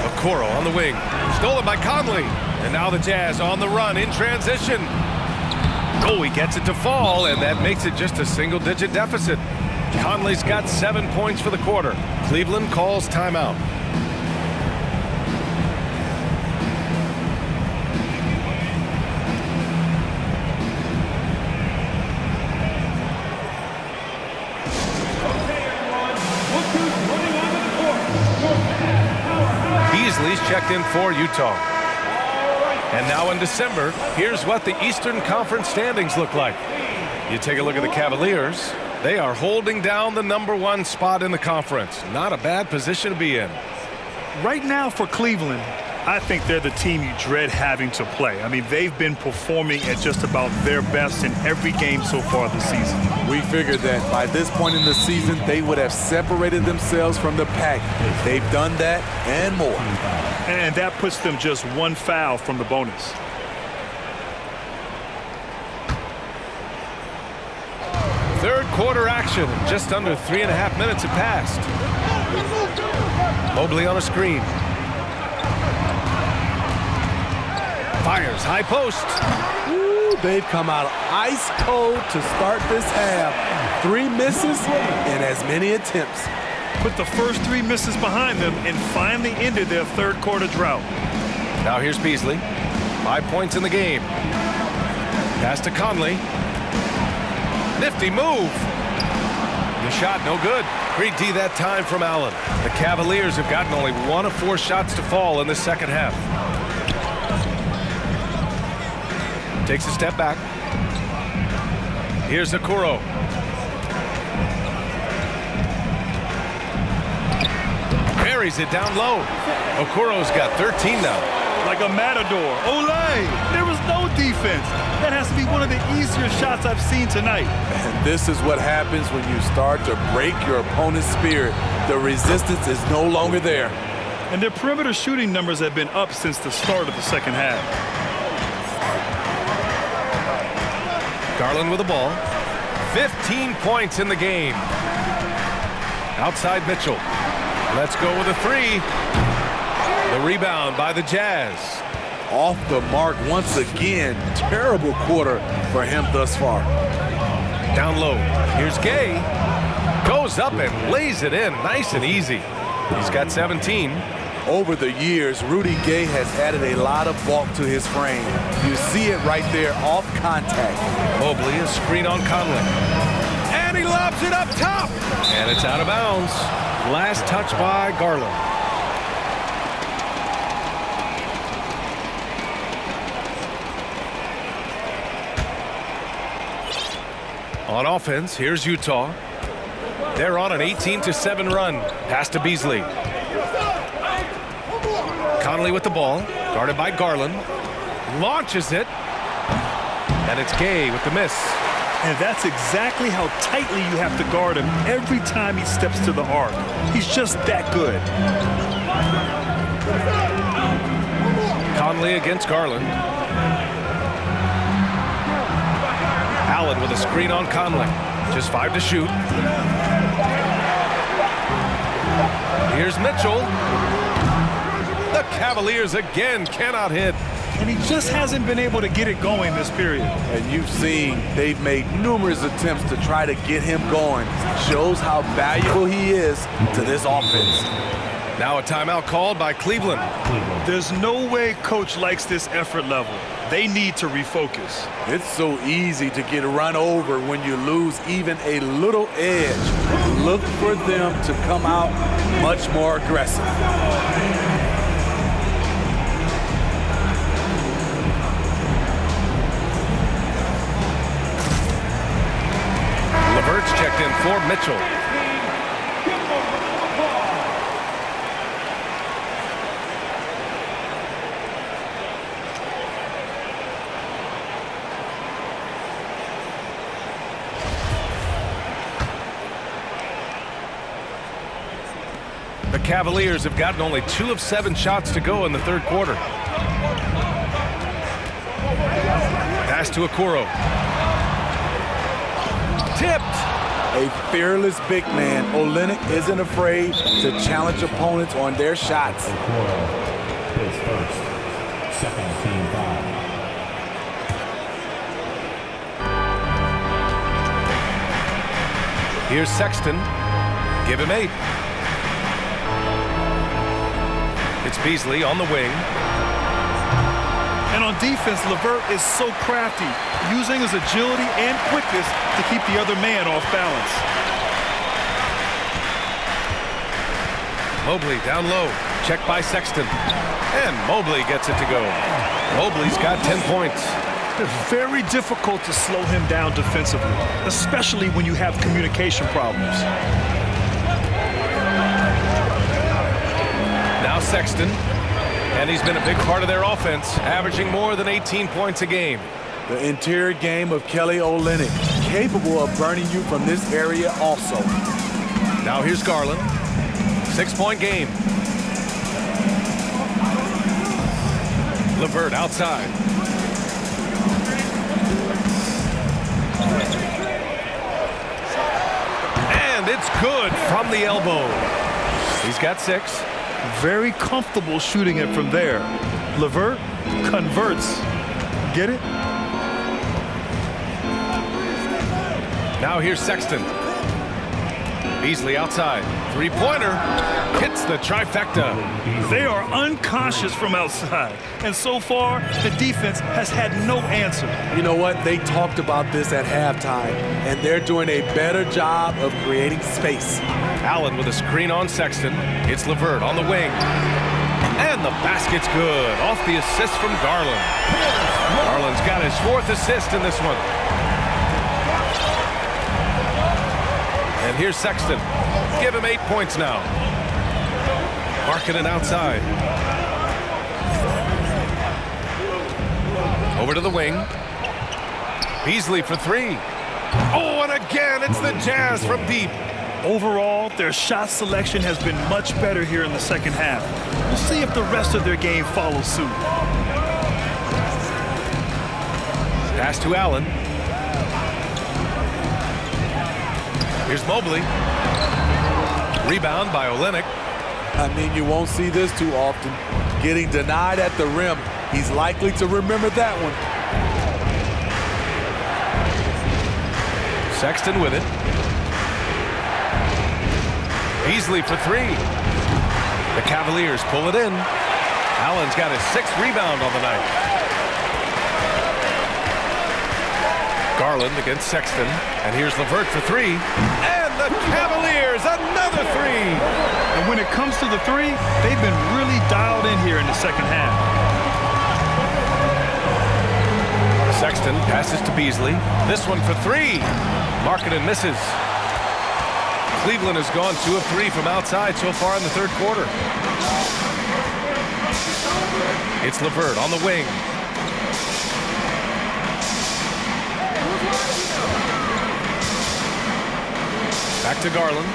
Okoro on the wing. Stolen by Conley. And now the Jazz on the run in transition. Oh, he gets it to fall, and that makes it just a single-digit deficit. Conley's got 7 points for the quarter. Cleveland calls timeout. Beasley's checked in for Utah. And now in December, here's what the Eastern Conference standings look like. You take a look at the Cavaliers. They are holding down the #1 spot in the conference. Not a bad position to be in. Right now for Cleveland, I think they're the team you dread having to play. I mean, they've been performing at just about their best in every game so far this season. We figured that by this point in the season, they would have separated themselves from the pack. They've done that and more. And that puts them just 1 foul from the bonus. Third quarter action. Just under 3.5 minutes have passed. Mobley on a screen. Fires high post. Ooh, they've come out ice cold to start this half. 3 misses and as many attempts. Put the first 3 misses behind them and finally ended their third quarter drought. Now here's Beasley. 5 points in the game. Pass to Conley. Nifty move. The shot no good. Great D that time from Allen. The Cavaliers have gotten only 1 of 4 shots to fall in the second half. Takes a step back. Here's Okoro. Buries it down low. Okoro's got 13 now. Like a matador. Olay! There was no defense. That has to be one of the easier shots I've seen tonight. And this is what happens when you start to break your opponent's spirit. The resistance is no longer there. And their perimeter shooting numbers have been up since the start of the second half. Garland with the ball. 15 points in the game. Outside Mitchell. Let's go with a 3. The rebound by the Jazz. Off the mark once again. Terrible quarter for him thus far. Down low. Here's Gay. Goes up and lays it in. Nice and easy. He's got 17. Over the years, Rudy Gay has added a lot of bulk to his frame. You see it right there off contact. Mobley, a screen on Conley. And he lobs it up top. And it's out of bounds. Last touch by Garland. On offense, here's Utah. They're on an 18-7 run. Pass to Beasley. Conley with the ball, guarded by Garland. Launches it. And it's Gay with the miss. And that's exactly how tightly you have to guard him every time he steps to the arc. He's just that good. Conley against Garland. Allen with a screen on Conley. Just 5 to shoot. Here's Mitchell. The Cavaliers again cannot hit. And he just hasn't been able to get it going this period. And you've seen they've made numerous attempts to try to get him going. Shows how valuable he is to this offense. Now a timeout called by Cleveland. There's no way coach likes this effort level. They need to refocus. It's so easy to get run over when you lose even a little edge. Look for them to come out much more aggressive. LeVert's checked in for Mitchell. The Cavaliers have gotten only 2 of 7 shots to go in the third quarter. Pass to Okoro. Tipped. A fearless big man. Olynyk isn't afraid to challenge opponents on their shots. His first, second team foul. Here's Sexton. Give him 8. It's Beasley on the wing. And on defense, LeVert is so crafty, using his agility and quickness to keep the other man off balance. Mobley down low. Checked by Sexton. And Mobley gets it to go. Mobley's got 10 points. It's very difficult to slow him down defensively, especially when you have communication problems. Now Sexton. And he's been a big part of their offense, averaging more than 18 points a game. The interior game of Kelly Olynyk, capable of burning you from this area also. Now here's Garland. 6-point game. LeVert outside. And it's good from the elbow. He's got 6. Very comfortable shooting it from there. LeVert converts. Get it? Now here's Sexton. Beasley outside. Three-pointer. Hits the trifecta. They are unconscious from outside. And so far, the defense has had no answer. You know what? They talked about this at halftime, and they're doing a better job of creating space. Allen with a screen on Sexton. It's LeVert on the wing. And the basket's good. Off the assist from Garland. Garland's got his 4th assist in this one. And here's Sexton. Give him 8 points now. Markkanen outside. Over to the wing. Beasley for 3. Oh, and again, it's the Jazz from deep. Overall, their shot selection has been much better here in the second half. We'll see if the rest of their game follows suit. Pass to Allen. Here's Mobley. Rebound by Olynyk. I mean, you won't see this too often. Getting denied at the rim. He's likely to remember that one. Sexton with it. Beasley for 3. The Cavaliers pull it in. Allen's got his 6th rebound on the night. Garland against Sexton. And here's LeVert for 3. And the Cavaliers, another 3. And when it comes to the 3, they've been really dialed in here in the second half. Sexton passes to Beasley. This one for 3. Markkanen misses. Cleveland has gone 2 of 3 from outside so far in the third quarter. It's LeVert on the wing. Back to Garland.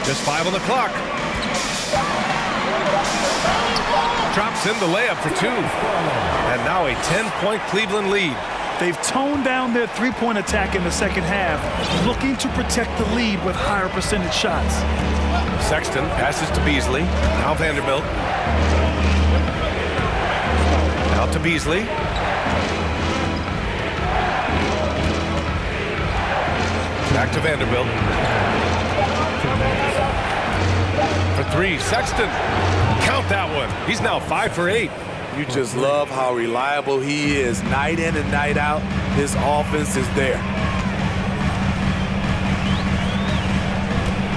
Just 5 on the clock. Drops in the layup for 2. And now a 10-point Cleveland lead. They've toned down their three-point attack in the second half, looking to protect the lead with higher percentage shots. Sexton passes to Beasley. Now Vanderbilt. Out to Beasley. Back to Vanderbilt. For 3, Sexton. Count that one. He's now 5 for 8. You just love how reliable he is. Night in and night out, his offense is there.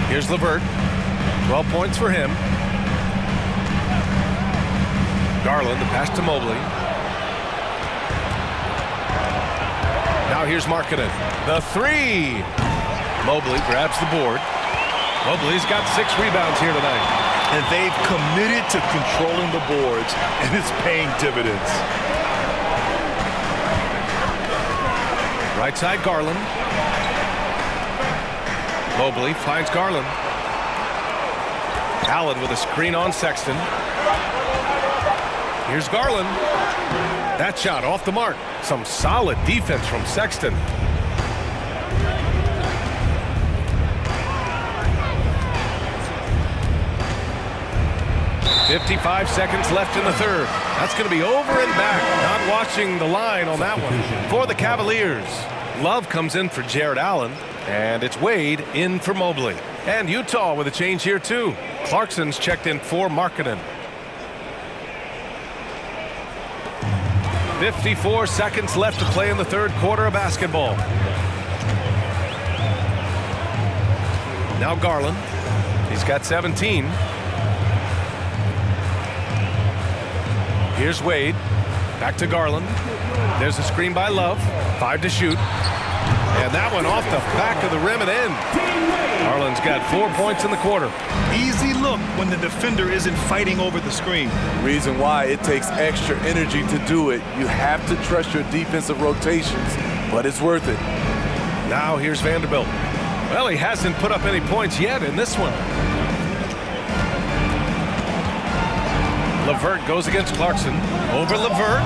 Here's LeVert. 12 points for him. Garland, the pass to Mobley. Now here's Markkanen. The 3. Mobley grabs the board. Mobley's got 6 rebounds here tonight. And they've committed to controlling the boards, and it's paying dividends. Right side, Garland. Mobley finds Garland. Allen with a screen on Sexton. Here's Garland. That shot off the mark. Some solid defense from Sexton. 55 seconds left in the third. That's going to be over and back. Not watching the line on that one for the Cavaliers. Love comes in for Jared Allen, and it's Wade in for Mobley. And Utah with a change here, too. Clarkson's checked in for Markkanen. 54 seconds left to play in the third quarter of basketball. Now Garland. He's got 17. Here's Wade. Back to Garland. There's a screen by Love. 5 to shoot. And that one off the back of the rim and in. Garland's got 4 points in the quarter. Easy look when the defender isn't fighting over the screen. Reason why it takes extra energy to do it. You have to trust your defensive rotations, but it's worth it. Now here's Vanderbilt. Well, he hasn't put up any points yet in this one. LeVert goes against Clarkson. Over LeVert.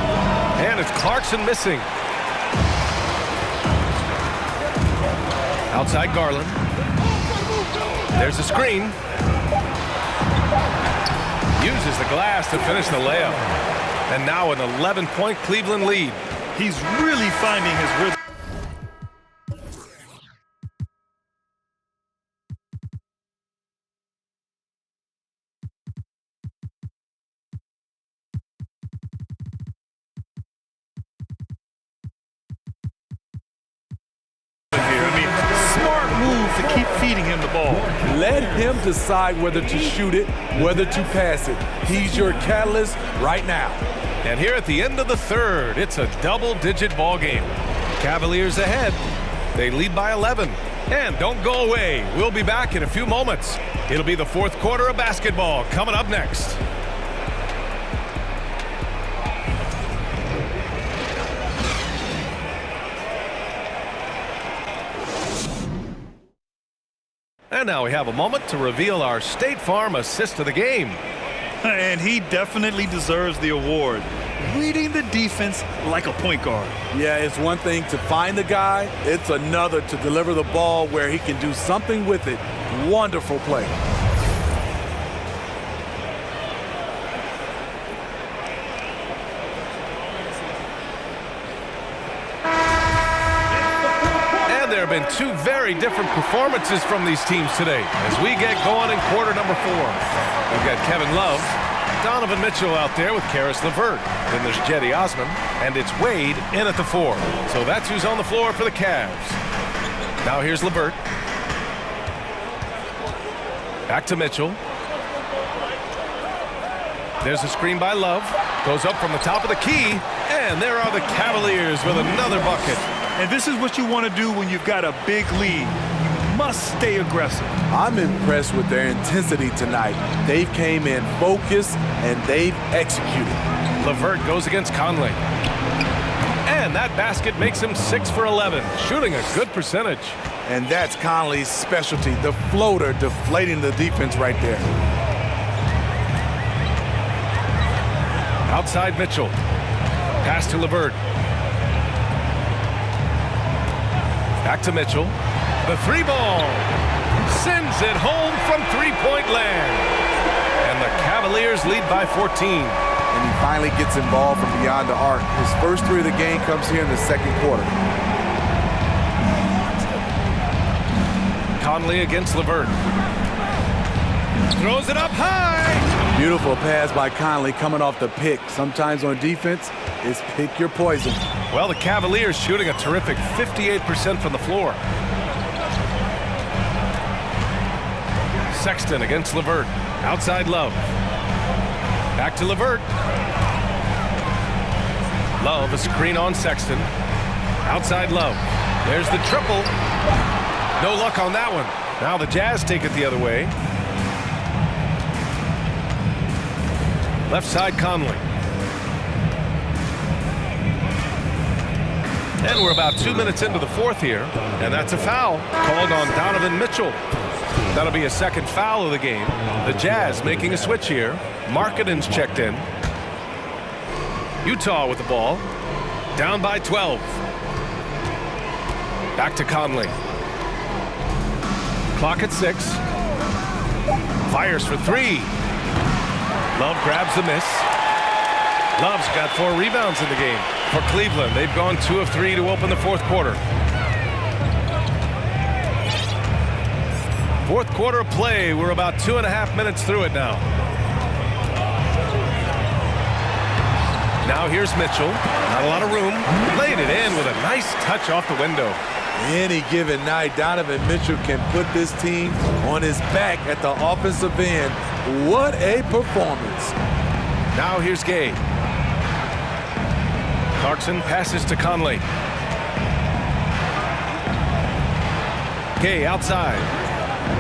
And it's Clarkson missing. Outside Garland. There's a screen. Uses the glass to finish the layup. And now an 11-point Cleveland lead. He's really finding his rhythm. feeding him the ball. Let him decide whether to shoot it, whether to pass it. He's your catalyst right now. And here at the end of the third, it's a double-digit ball game. Cavaliers ahead. They lead by 11. And don't go away. We'll be back in a few moments. It'll be the fourth quarter of basketball coming up next. And now we have a moment to reveal our State Farm assist of the game. And he definitely deserves the award. Reading the defense like a point guard. Yeah, it's one thing to find the guy. It's another to deliver the ball where he can do something with it. Wonderful play. There have been two very different performances from these teams today as we get going in quarter number 4. We've got Kevin Love, Donovan Mitchell out there with Karis LeVert. Then there's Jetty Osman, and it's Wade in at the 4. So that's who's on the floor for the Cavs. Now here's LeVert. Back to Mitchell. There's a screen by Love. Goes up from the top of the key, and there are the Cavaliers with another bucket. And this is what you want to do when you've got a big lead. You must stay aggressive. I'm impressed with their intensity tonight. They've came in focused, and they've executed. LeVert goes against Conley. And that basket makes him 6 for 11, shooting a good percentage. And that's Conley's specialty, the floater deflating the defense right there. Outside Mitchell. Pass to LeVert. Back to Mitchell. The 3-ball. Sends it home from three-point land. And the Cavaliers lead by 14. And he finally gets involved from beyond the arc. His first 3 of the game comes here in the second quarter. Conley against LeVert. Throws it up high. Beautiful pass by Conley coming off the pick. Sometimes on defense, it's pick your poison. Well, the Cavaliers shooting a terrific 58% from the floor. Sexton against LeVert. Outside Love. Back to LeVert. Love, a screen on Sexton. Outside Love. There's the triple. No luck on that one. Now the Jazz take it the other way. Left side Conley. And we're about 2 minutes into the fourth here, and that's a foul called on Donovan Mitchell. That'll be a second foul of the game. The Jazz making a switch here. Markkanen's checked in. Utah with the ball. Down by 12. Back to Conley. Clock at 6. Fires for 3. Love grabs the miss. Love's got 4 rebounds in the game. For Cleveland, they've gone 2 of 3 to open the fourth quarter. Fourth quarter of play. We're about 2.5 minutes through it now. Now here's Mitchell. Not a lot of room. Laid it in with a nice touch off the window. Any given night, Donovan Mitchell can put this team on his back at the offensive end. What a performance. Now here's Gay. Clarkson passes to Conley. Gay outside.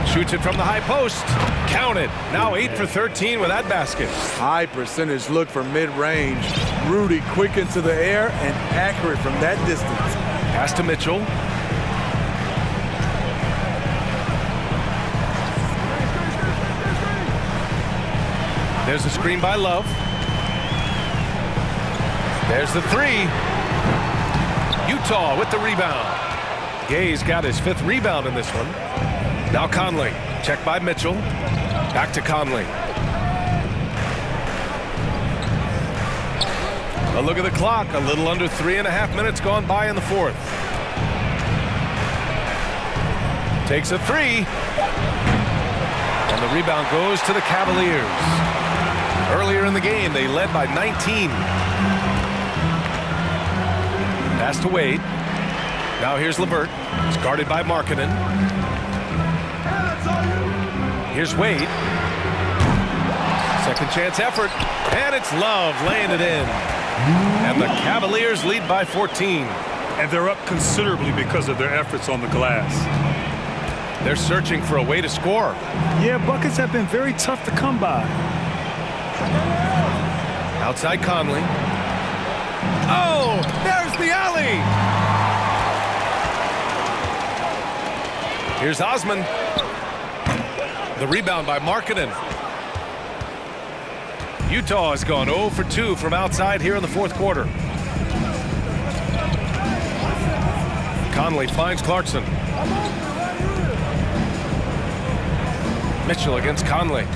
Shoots it from the high post. Counted. Now 8 for 13 with that basket. High percentage look from mid-range. Rudy quick into the air and accurate from that distance. Pass to Mitchell. There's a screen by Love. There's the 3. Utah with the rebound. Gay's got his 5th rebound in this one. Now Conley. Check by Mitchell. Back to Conley. A look at the clock. A little under 3.5 minutes gone by in the fourth. Takes a 3. And the rebound goes to the Cavaliers. Earlier in the game, they led by 19. Pass to Wade. Now here's LeVert. It's guarded by Markkanen. Here's Wade. Second chance effort, and it's Love laying it in. And the Cavaliers lead by 14. And they're up considerably because of their efforts on the glass. They're searching for a way to score. Yeah, buckets have been very tough to come by. Outside Conley. Oh, there's the alley. Here's Osman. The rebound by Markkanen. Utah has gone 0 for 2 from outside here in the fourth quarter. Conley finds Clarkson. Mitchell against Conley.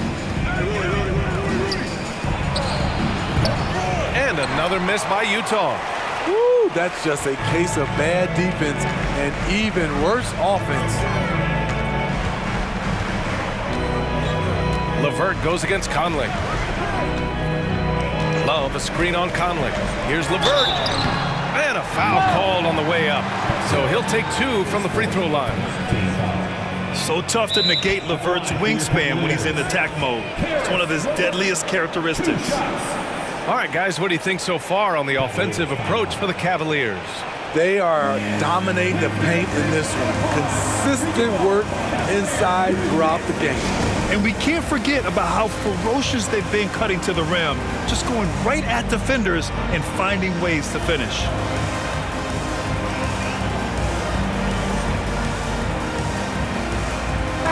And another miss by Utah. Woo, that's just a case of bad defense and even worse offense. LeVert goes against Conley. Love a screen on Conley. Here's LeVert. And a foul called on the way up. So he'll take 2 from the free throw line. So tough to negate LeVert's wingspan when he's in attack mode. It's one of his deadliest characteristics. All right, guys, what do you think so far on the offensive approach for the Cavaliers? They are dominating the paint in this one. Consistent work inside throughout the game. And we can't forget about how ferocious they've been cutting to the rim, just going right at defenders and finding ways to finish.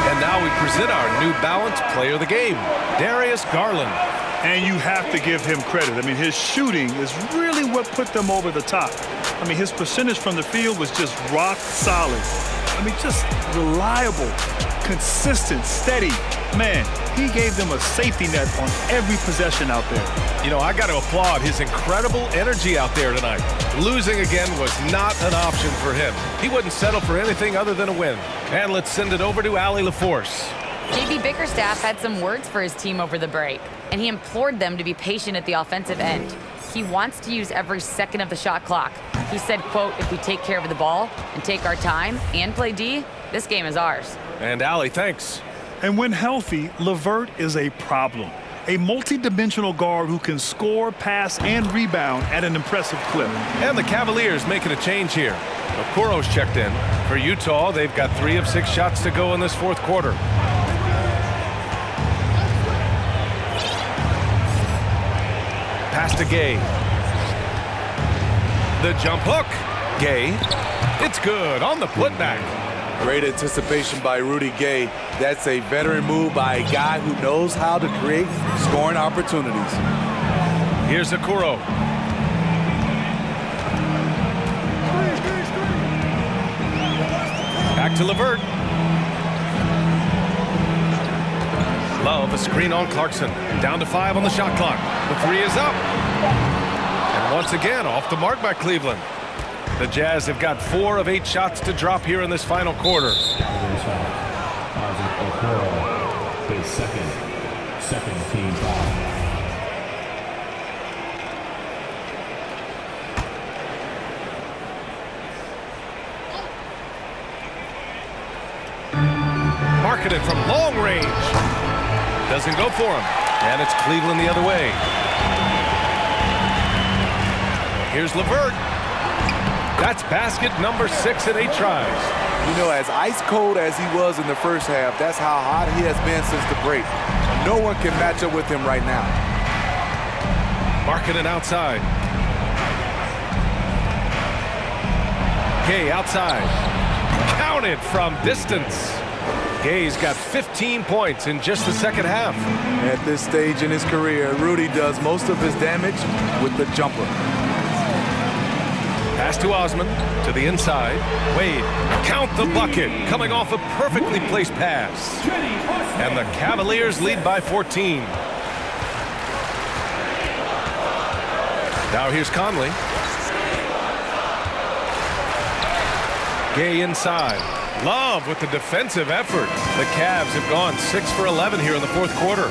And now we present our New Balance Player of the Game, Darius Garland. And you have to give him credit. I mean, his shooting is really what put them over the top. I mean, his percentage from the field was just rock solid. I mean, just reliable, consistent, steady. Man, he gave them a safety net on every possession out there. You know, I got to applaud his incredible energy out there tonight. Losing again was not an option for him. He wouldn't settle for anything other than a win. And let's send it over to Allie LaForce. JB Bickerstaff had some words for his team over the break, and he implored them to be patient at the offensive end. He wants to use every second of the shot clock. He said, quote, if we take care of the ball and take our time and play D, this game is ours. And Allie, thanks. And when healthy, LeVert is a problem. A multi-dimensional guard who can score, pass, and rebound at an impressive clip. And the Cavaliers making a change here. Okoro's checked in. For Utah, they've got 3 of 6 shots to go in this fourth quarter. Pass to Gay. The jump hook. Gay. It's good on the putback. Great anticipation by Rudy Gay. That's a veteran move by a guy who knows how to create scoring opportunities. Here's Okoro. Back to LeVert. Love a screen on Clarkson. Down to 5 on the shot clock. The 3 is up. And once again, off the mark by Cleveland. The Jazz have got 4 of 8 shots to drop here in this final quarter. His second team foul. Markkanen from long range. Doesn't go for him. And it's Cleveland the other way. Here's LeVert. That's basket number 6 in 8 tries. You know, as ice cold as he was in the first half, that's how hot he has been since the break. No one can match up with him right now. Markkanen outside. Gay outside. Counted from distance. Gay's got 15 points in just the second half. At this stage in his career, Rudy does most of his damage with the jumper. Pass to Osman, to the inside. Wade, count the bucket, coming off a perfectly placed pass. And the Cavaliers lead by 14. Now here's Conley. Gay inside. Love with the defensive effort. The Cavs have gone 6 for 11 here in the fourth quarter.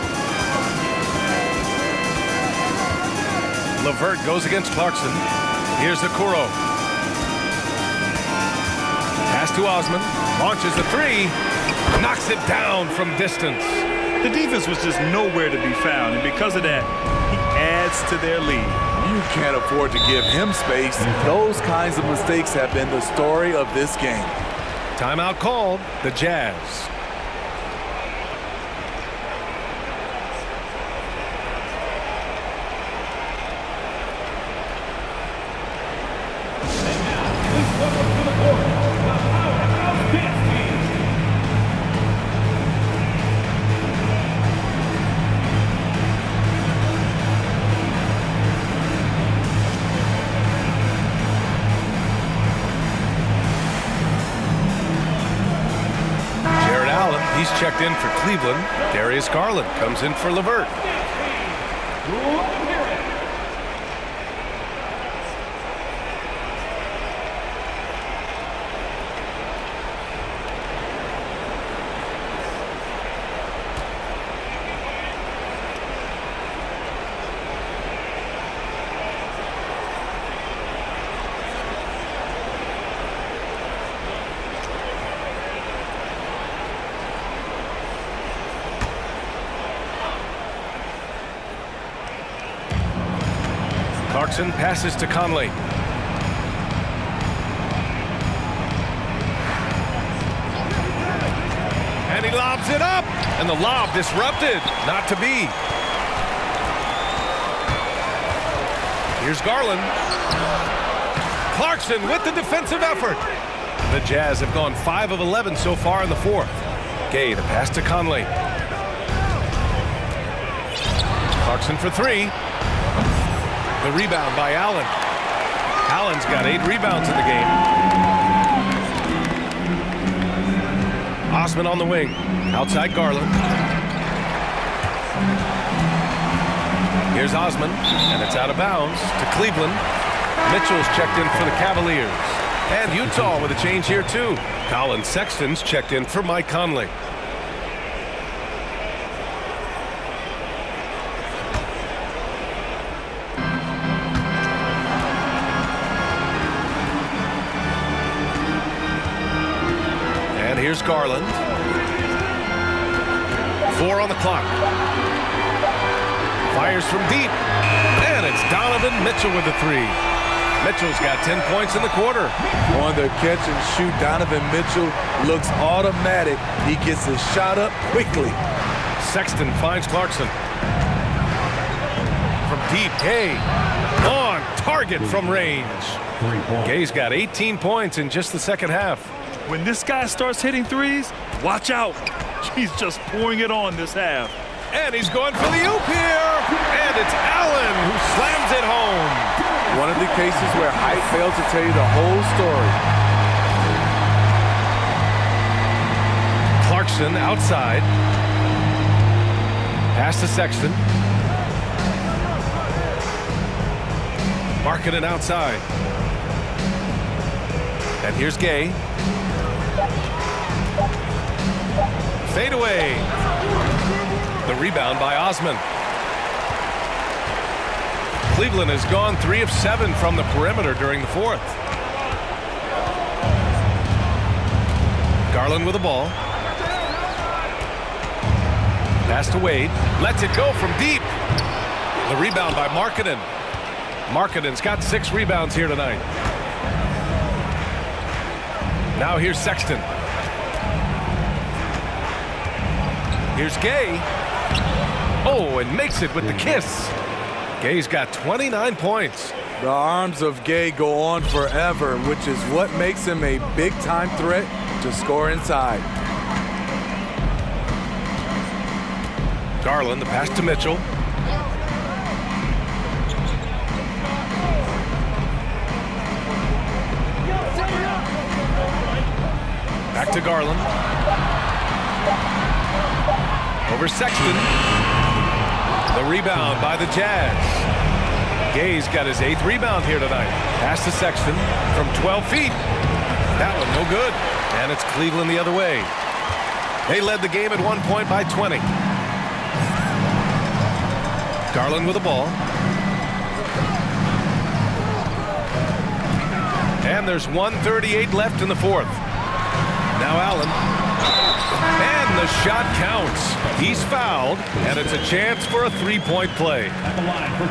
LeVert goes against Clarkson. Here's Okoro. Pass to Osman. Launches the 3. Knocks it down from distance. The defense was just nowhere to be found, and because of that, he adds to their lead. You can't afford to give him space. Those kinds of mistakes have been the story of this game. Timeout called, the Jazz. He's checked in for Cleveland. Darius Garland comes in for LeVert. Clarkson passes to Conley. And he lobs it up. And the lob disrupted. Not to be. Here's Garland. Clarkson with the defensive effort. The Jazz have gone 5 of 11 so far in the fourth. Gay, the pass to Conley. Clarkson for 3. The rebound by Allen. Allen's got 8 rebounds in the game. Osman on the wing. Outside Garland. Here's Osman, and it's out of bounds to Cleveland. Mitchell's checked in for the Cavaliers. And Utah with a change here too. Colin Sexton's checked in for Mike Conley. Here's Garland. 4 on the clock. Fires from deep. And it's Donovan Mitchell with the 3. Mitchell's got 10 points in the quarter. On the catch and shoot, Donovan Mitchell looks automatic. He gets his shot up quickly. Sexton finds Clarkson. From deep, Gay. On target from range. Gay's got 18 points in just the second half. When this guy starts hitting threes, watch out. He's just pouring it on this half. And he's going for the oop here. And it's Allen who slams it home. One of the cases where height fails to tell you the whole story. Clarkson outside. Pass to Sexton. Markkanen outside. And here's Gay. Fade away. The rebound by Osman. Cleveland has gone 3 of 7 from the perimeter during the fourth. Garland with the ball. Pass to Wade. Lets it go from deep. The rebound by Markkanen. Markkanen's got 6 rebounds here tonight. Now here's Sexton. Here's Gay. Oh, and makes it with the kiss. Gay's got 29 points. The arms of Gay go on forever, which is what makes him a big-time threat to score inside. Garland, the pass to Mitchell. Back to Garland. Over Sexton. The rebound by the Jazz. Gay's got his 8th rebound here tonight. Pass to Sexton from 12 feet. That one no good. And it's Cleveland the other way. They led the game at one point by 20. Garland with the ball. And there's 1:38 left in the fourth. Now Allen. And the shot counts. He's fouled, and it's a chance for a three-point play.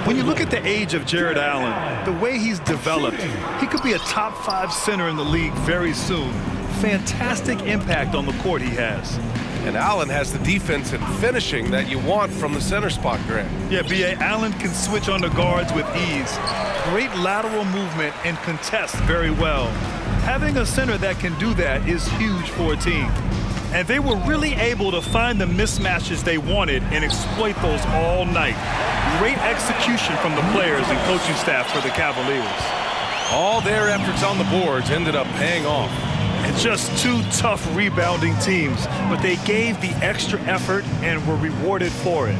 When you look at the age of Jared Allen, the way he's developed, he could be a top 5 center in the league very soon. Fantastic impact on the court he has. And Allen has the defense and finishing that you want from the center spot, Grant. Yeah, B.A. Allen can switch on the guards with ease. Great lateral movement and contests very well. Having a center that can do that is huge for a team. And they were really able to find the mismatches they wanted and exploit those all night. Great execution from the players and coaching staff for the Cavaliers. All their efforts on the boards ended up paying off. And just 2 tough rebounding teams, but they gave the extra effort and were rewarded for it.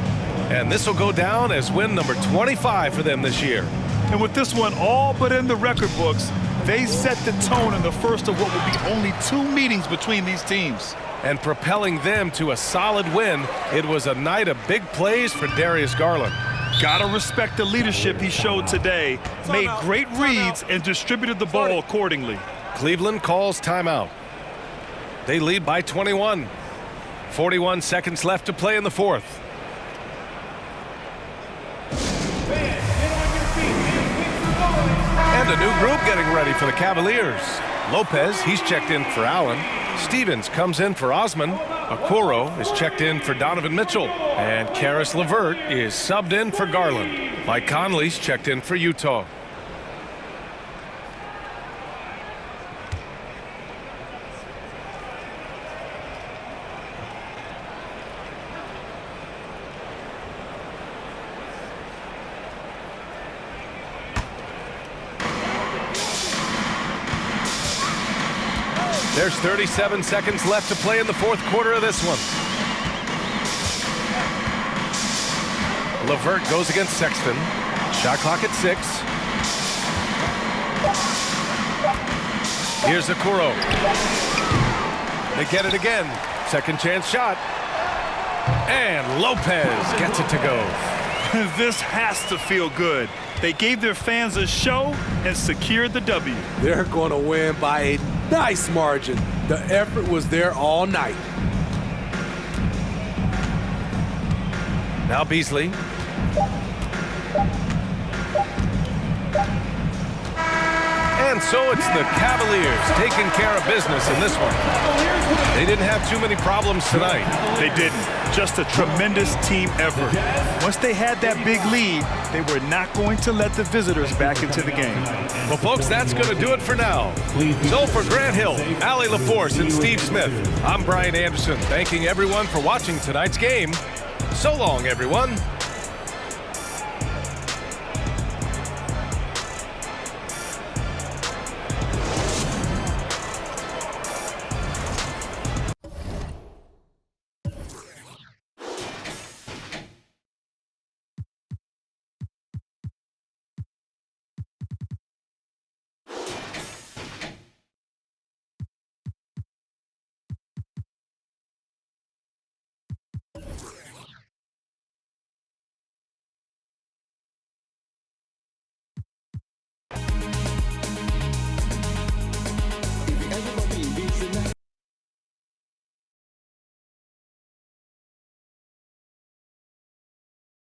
And this will go down as win number 25 for them this year. And with this one all but in the record books, they set the tone in the first of what will be only 2 meetings between these teams. And propelling them to a solid win, it was a night of big plays for Darius Garland. Gotta respect the leadership he showed today, made great reads and distributed the ball accordingly. Cleveland calls timeout. They lead by 21. 41 seconds left to play in the fourth. And a new group getting ready for the Cavaliers. Lopez, he's checked in for Allen. Stevens comes in for Osman. Okoro is checked in for Donovan Mitchell. And Karis LeVert is subbed in for Garland. Mike Conley's checked in for Utah. There's 37 seconds left to play in the fourth quarter of this one. LeVert goes against Sexton. Shot clock at 6. Here's Okoro. They get it again. Second chance shot. And Lopez gets it to go. This has to feel good. They gave their fans a show and secured the W. They're going to win by a nice margin. The effort was there all night. Now Beasley. And so it's the Cavaliers taking care of business in this one. They didn't have too many problems tonight. They didn't. Just a tremendous team effort. Once they had that big lead, they were not going to let the visitors back into the game. Well, folks, that's going to do it for now. So for Grant Hill, Allie LaForce, and Steve Smith, I'm Brian Anderson, thanking everyone for watching tonight's game. So long, everyone.